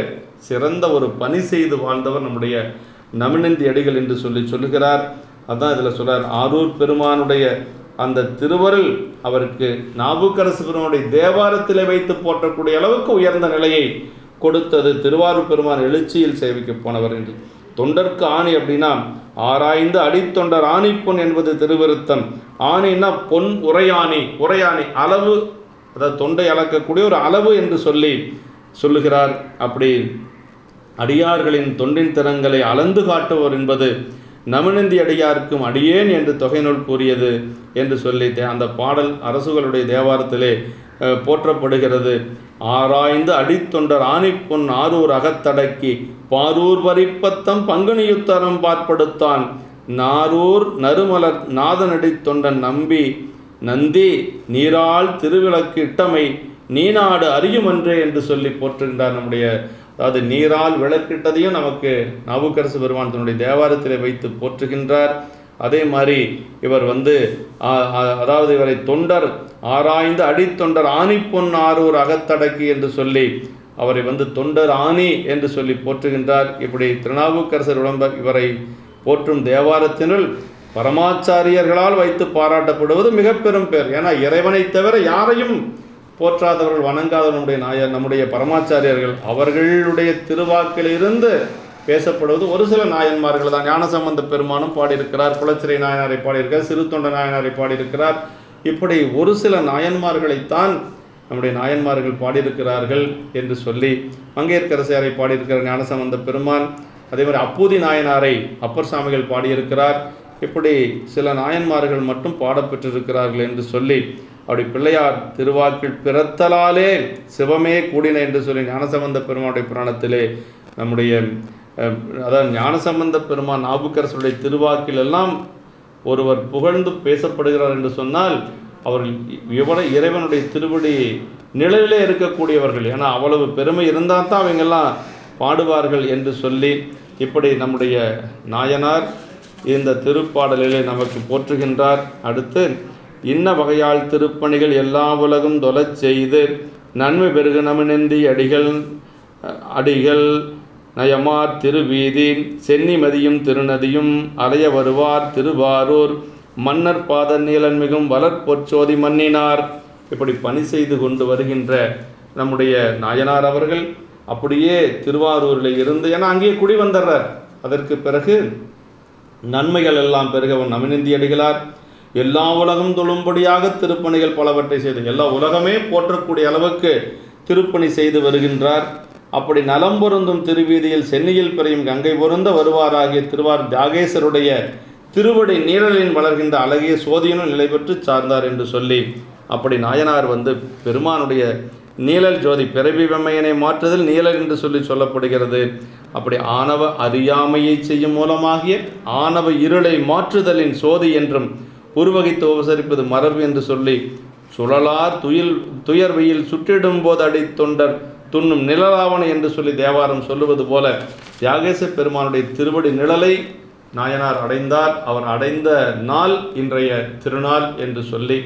சிறந்த ஒரு பணி செய்து வாழ்ந்தவர் நம்முடைய நமினந்தி அடிகள் என்று சொல்லுகிறார். அதான் இதில் சொல்கிறார், ஆரூர் பெருமானுடைய அந்த திருவருள் அவருக்கு நாவுக்கரசு பெருமானுடைய தேவாரத்திலே வைத்து போற்றக்கூடிய அளவுக்கு உயர்ந்த நிலையை கொடுத்தது. திருவாரூர் பெருமான் எழுச்சியில் சேவிக்க போனவர் என்று. தொண்டர்க்கு ஆணி அப்படின்னா ஆராய்ந்து அடித்தொண்டர் ஆணிப்பொன் என்பது திருவிருத்தம். ஆணின்னா பொன் உரையாணி, உரையாணி அளவு, அதாவது தொண்டை அளக்கக்கூடிய ஒரு அளவு என்று சொல்லுகிறார். அப்படி அடியார்களின் தொண்டின் திறங்களை அளந்து காட்டுவர் என்பது நமினந்தி அடியார்க்கும் அடியேன் என்று தொகைநூல் கூறியது என்று சொல்லி அந்த பாடல் அரசுகளுடைய தேவாரத்திலே போற்றப்படுகிறது. ஆராய்ந்து அடித்தொண்டர் ஆணிப்பொன் ஆரூர் அகத்தடக்கி பாரூர் வரிப்பத்தம் பங்குனியுத்தரம் பார்ப்படுத்தான் நாரூர் நறுமலர் நாதனடி தொண்டன் நம்பி நந்தி நீரால் திருவிளக்கு இட்டமை நீநாடு அறியுமன்றே என்று சொல்லி போற்றுகின்றார். நம்முடைய அதாவது நீரால் விளக்கிட்டதையும் நமக்கு நாவுக்கரசு பெருமான் தன்னுடைய தேவாரத்திலே வைத்து போற்றுகின்றார். அதே மாதிரி இவர் அதாவது இவரை தொண்டர் ஆராய்ந்து அடித்தொண்டர் ஆணிப்பொன் ஆரூர் அகத்தடக்கி என்று சொல்லி அவரை தொண்டர் ஆணி என்று சொல்லி போற்றுகின்றார். இப்படி திருநாவுக்கரசர் விளம்ப இவரை போற்றும் தேவாரத்தினுள் பரமாச்சாரியர்களால் வைத்து பாராட்டப்படுவது மிக பெரும் பேர். ஏன்னா இறைவனை தவிர யாரையும் போற்றாதவர்கள், வணங்காதவர்களுடைய நம்முடைய பரமாச்சாரியர்கள் அவர்களுடைய திருவாக்கிலிருந்து பேசப்படுவது ஒரு சில நாயன்மார்கள் தான். ஞானசம்பந்த பெருமானும் பாடியிருக்கிறார், குலச்சிறை நாயனாரை பாடியிருக்கிறார், சிறு தொண்ட நாயனாரை பாடியிருக்கிறார். இப்படி ஒரு சில நாயன்மார்களைத்தான் நம்முடைய நாயன்மார்கள் பாடியிருக்கிறார்கள் என்று சொல்லி மங்கையர்க்கரசியாரை பாடியிருக்கிறார் ஞானசம்பந்த பெருமான். அதே மாதிரி அப்பூதி நாயனாரை அப்பர் சாமிகள் பாடியிருக்கிறார். இப்படி சில நாயன்மார்கள் மட்டும் பாடப்பெற்றிருக்கிறார்கள் என்று சொல்லி அப்படி பிள்ளையார் திருவாக்கில் பிறத்தலாலே சிவமே கூடின என்று சொல்லி ஞானசம்பந்த பெருமானுடைய புராணத்திலே நம்முடைய அதாவது ஞானசம்பந்த பெருமான் நாவுக்கரசருடைய திருவாக்கில் எல்லாம் ஒருவர் புகழ்ந்து பேசப்படுகிறார் என்று சொன்னால் அவர்கள் எவ்வளவு இறைவனுடைய திருவடி நிழலிலே இருக்கக்கூடியவர்கள். ஏன்னா அவ்வளவு பெருமை இருந்தால் தான் அவங்கெல்லாம் பாடுவார்கள் என்று சொல்லி இப்படி நம்முடைய நாயனார் இந்த திருப்பாடலிலே நமக்கு போற்றுகின்றார். அடுத்து இன்ன வகையால் திருப்பணிகள் எல்லா உலகம் தொலச் செய்து நன்மை பெருகு நமினந்தி அடிகள் நயமார் திருவீதி சென்னிமதியும் திருநதியும் அலைய வருவார் திருவாரூர் மன்னர் பாத நீலன் மிகும் வளர்பொற்சோதி மன்னினார். இப்படி பணி செய்து கொண்டு வருகின்ற நம்முடைய நாயனார் அவர்கள் அப்படியே திருவாரூரில் இருந்து, ஏன்னா அங்கேயே குடி வந்துடுறார். அதற்கு பிறகு நன்மைகள் எல்லாம் பெருகவும் நமினந்தி அடிகளார் எல்லா உலகம் தொழும்படியாக திருப்பணிகள் பலவற்றை செய்து எல்லா உலகமே போற்றக்கூடிய அளவுக்கு திருப்பணி செய்து வருகின்றார். அப்படி நலம் பொருந்தும் திருவீதியில் சென்னியில் பிறையும் கங்கை பொருந்த வருவாராகிய திருவார் தியாகேசருடைய திருவடி நீழலின் வளர்கின்ற அழகிய சோதியனும் நிலை பெற்று சார்ந்தார் என்று சொல்லி, அப்படி நாயனார் பெருமானுடைய நீழல் ஜோதி பிறவி வெம்மையனை மாற்றுதல் நீழல் என்று சொல்லப்படுகிறது. அப்படி ஆணவ அறியாமையை செய்யும் மூலமாகிய ஆணவ இருளை மாற்றுதலின் சோதி என்றும் உருவகித்து உபசரிப்பது மரபு என்று சொல்லி, சுழலார் துயர் வெயில் சுற்றிடும் போது அடித்தொண்டர் துண்ணும் நிழலாவணை என்று சொல்லி தேவாரம் சொல்லுவது போல தியாகேச பெருமானுடைய திருவடி நிழலை நாயனார் அடைந்தார். அவர் அடைந்த நாள் இன்றைய திருநாள் என்று சொல்லி,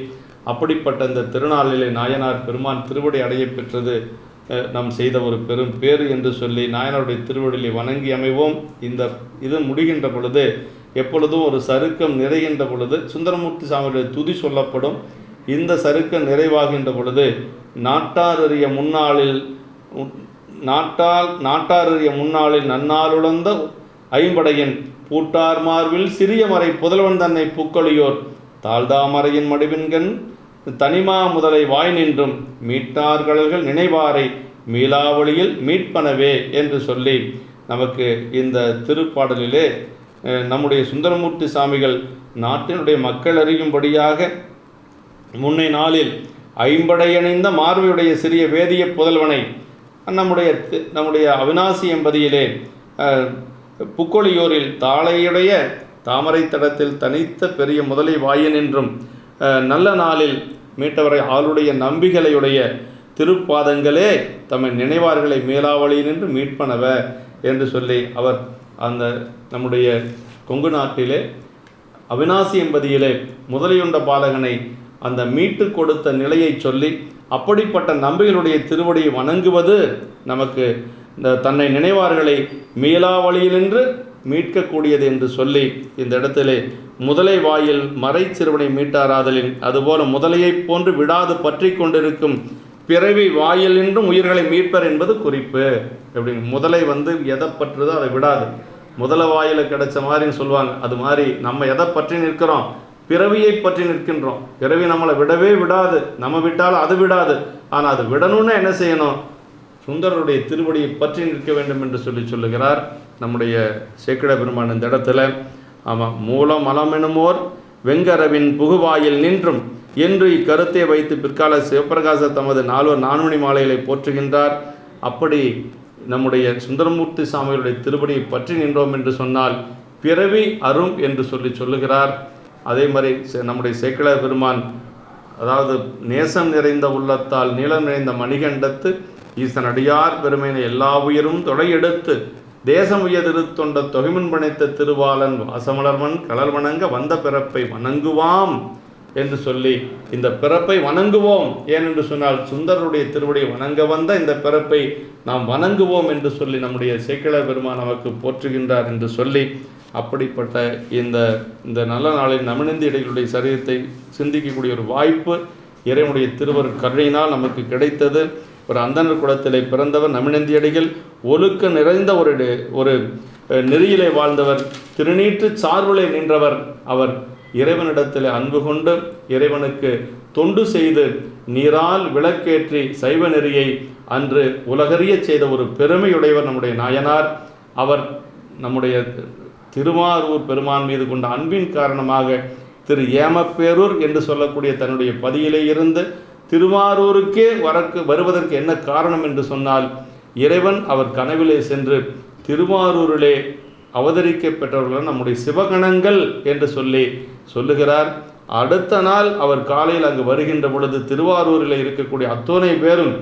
அப்படிப்பட்ட இந்த திருநாளிலே நாயனார் பெருமான் திருவடி அடைய பெற்றது நாம் செய்த ஒரு பெரும் பேறு என்று சொல்லி நாயனாருடைய திருவடியை வணங்கி அமைவோம். இது முடிகின்ற பொழுது எப்பொழுதும் ஒரு சருக்கம் நிறைகின்ற பொழுது சுந்தரமூர்த்தி சாமியுடைய துதி சொல்லப்படும். இந்த சருக்கம் நிறைவாகின்ற பொழுது நாட்டாரறிய முன்னாளில் நன்னாளுழந்த ஐம்படையன் பூட்டார் மார்பில் சிறிய மறை புதல்வன் தன்னை பூக்கொழியோர் தாழ்தாமரையின் மடிவின்கண் தனிமா முதலை வாய் நின்றும் மீட்டார்களர்கள் நினைவாரை மீளாவொளியில் மீட்பனவே என்று சொல்லி நமக்கு இந்த திருப்பாடலிலே நம்முடைய சுந்தரமூர்த்தி சாமிகள் நாட்டினுடைய மக்கள் அறியும்படியாக முன்னை நாளில் ஐம்படையணிந்த மார்பையுடைய சிறிய வேதிய புதல்வனை நம்முடைய அவிநாசி எம்பதியிலே புக்கொழியோரில் தாளையுடைய தாமரை தடத்தில் தனித்த பெரிய முதலை வாயின் என்றும் நல்ல நாளில் மீட்டவரை ஆளுடைய நம்பிகளையுடைய திருப்பாதங்களே தம்மை நினைவார்களை மேலாவளியினின்று மீட்பனவ என்று சொல்லி அவர் அந்த நம்முடைய கொங்கு நாட்டிலே அவிநாசி என்பதிலே முதலையுண்ட பாலகனை அந்த மீட்டு கொடுத்த நிலையை சொல்லி, அப்படிப்பட்ட நம்பிகளுடைய திருவடியை வணங்குவது நமக்கு இந்த தன்னை நினைவார்களை மீளாவளியினின்று மீட்கக்கூடியது என்று சொல்லி இந்த இடத்திலே முதலை வாயில் மறை சிறுவனை மீட்டாராதலின் அதுபோல முதலையைப் போன்று விடாது பற்றி கொண்டிருக்கும் பிறவி வாயில் என்றும் உயிர்களை மீட்பர் என்பது குறிப்பு. எப்படி முதலை எதை பற்றுதோ அதை விடாது, முதல வாயில் கிடைச்ச மாதிரின்னு சொல்லுவாங்க. அது மாதிரி நம்ம எதை பற்றி நிற்கிறோம்? பிறவியை பற்றி நிற்கின்றோம். பிறவி நம்மளை விடவே விடாது, நம்ம விட்டாலும் அது விடாது. ஆனால் அது விடணும்னா என்ன செய்யணும்? சுந்தரருடைய திருவடியை பற்றி நிற்க வேண்டும் என்று சொல்லுகிறார் நம்முடைய சேக்கிழ பெருமான் இந்த இடத்துல. ஆமாம், மூலம் மலமெனுமோர் வெங்கரவின் புகுவாயில் நின்றும் என்று இக்கருத்தை வைத்து பிற்கால சிவபிரகாச தமது நான்மணி மாலைகளை போற்றுகின்றார். அப்படி நம்முடைய சுந்தரமூர்த்தி சாமிகளுடைய திருவடியை பற்றி நின்றோம் என்று சொன்னால் பிறவி அரும் என்று சொல்லுகிறார். அதே மாதிரி நம்முடைய சேக்கிழ பெருமான் அதாவது நேசம் நிறைந்த உள்ளத்தால் நீளம் நிறைந்த மணிகண்டத்து ஈசன் அடியார் பெருமையினை எல்லா உயிரும் தொடையெடுத்து தேசம் உயதிரு தொண்ட தொகைமின் பணித்த திருவாளன் வாசமலர்மன் கடல் வணங்க வந்த பிறப்பை வணங்குவாம் என்று சொல்லி, இந்த பிறப்பை வணங்குவோம். ஏனென்று சொன்னால் சுந்தரருடைய திருவடியை வணங்க வந்த இந்த பிறப்பை நாம் வணங்குவோம் என்று சொல்லி நம்முடைய சேக்கிழ பெருமான் நமக்கு போற்றுகின்றார் என்று சொல்லி, அப்படிப்பட்ட இந்த நல்ல நாளில் நமினந்தி அடிகளுடைய சரீரத்தை சிந்திக்கக்கூடிய ஒரு வாய்ப்பு இறைவனுடைய திருவர் கருணையினால் நமக்கு கிடைத்தது. ஒரு அந்தனர் குலத்திலே பிறந்தவர் நமினந்தி அடிகள். ஒழுக்க நிறைந்த ஒரு நெறியிலே வாழ்ந்தவர், திருநீற்று சார்பிலே நின்றவர். அவர் இறைவனிடத்தில் அன்பு கொண்டு இறைவனுக்கு தொண்டு செய்து நீரால் விளக்கேற்றி சைவ நெறியை அன்று உலகறிய செய்த ஒரு பெருமையுடையவர் நம்முடைய நாயனார். அவர் நம்முடைய திருவாரூர் பெருமான் மீது கொண்ட அன்பின் காரணமாக திரு ஏமப்பேரூர் என்று சொல்லக்கூடிய தன்னுடைய பதியிலே இருந்து திருவாரூருக்கே வருவதற்கு என்ன காரணம் என்று சொன்னால், இறைவன் அவர் கனவிலே சென்று திருவாரூரிலே அவதரிக்க பெற்றவர்கள் நம்முடைய சிவகணங்கள் என்று சொல்லுகிறார். அடுத்த நாள் அவர் காலையில் அங்கு வருகின்ற பொழுது திருவாரூரில் இருக்கக்கூடிய அத்தனை பேரும்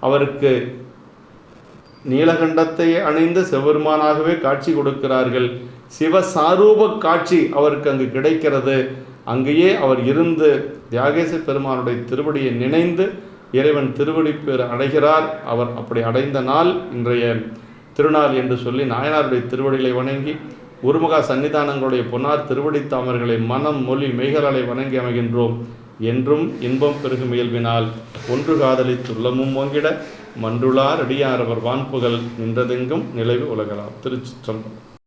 அவருக்கு நீலகண்டத்தை அணிந்த சிவபெருமானாகவே காட்சி கொடுக்கிறார்கள். சிவசாரூப காட்சி அவருக்கு அங்கு கிடைக்கிறது. அங்கேயே அவர் இருந்து தியாகேச பெருமானுடைய திருவடியை நினைந்து இறைவன் திருவடி பேர் அடைகிறார். அவர் அப்படி அடைந்த நாள் இன்றைய திருநாள் என்று சொல்லி நாயனாருடைய திருவடிகளை வணங்கி குருமகா சன்னிதானங்களுடைய பொன்னார் திருவடி தாமர்களை மனம் மொழி மெய்களாலை வணங்கி அமைகின்றோம். என்றும் இன்பம் பெருகும் இயல்பினால் ஒன்று காதலித்து உள்ளமும் ஓங்கிட மன்றுளார் அடியார் அவர் வான்புகள் நின்றதெங்கும் நிலைவு உலகலாம். திருச்சிற்றம்பலம்.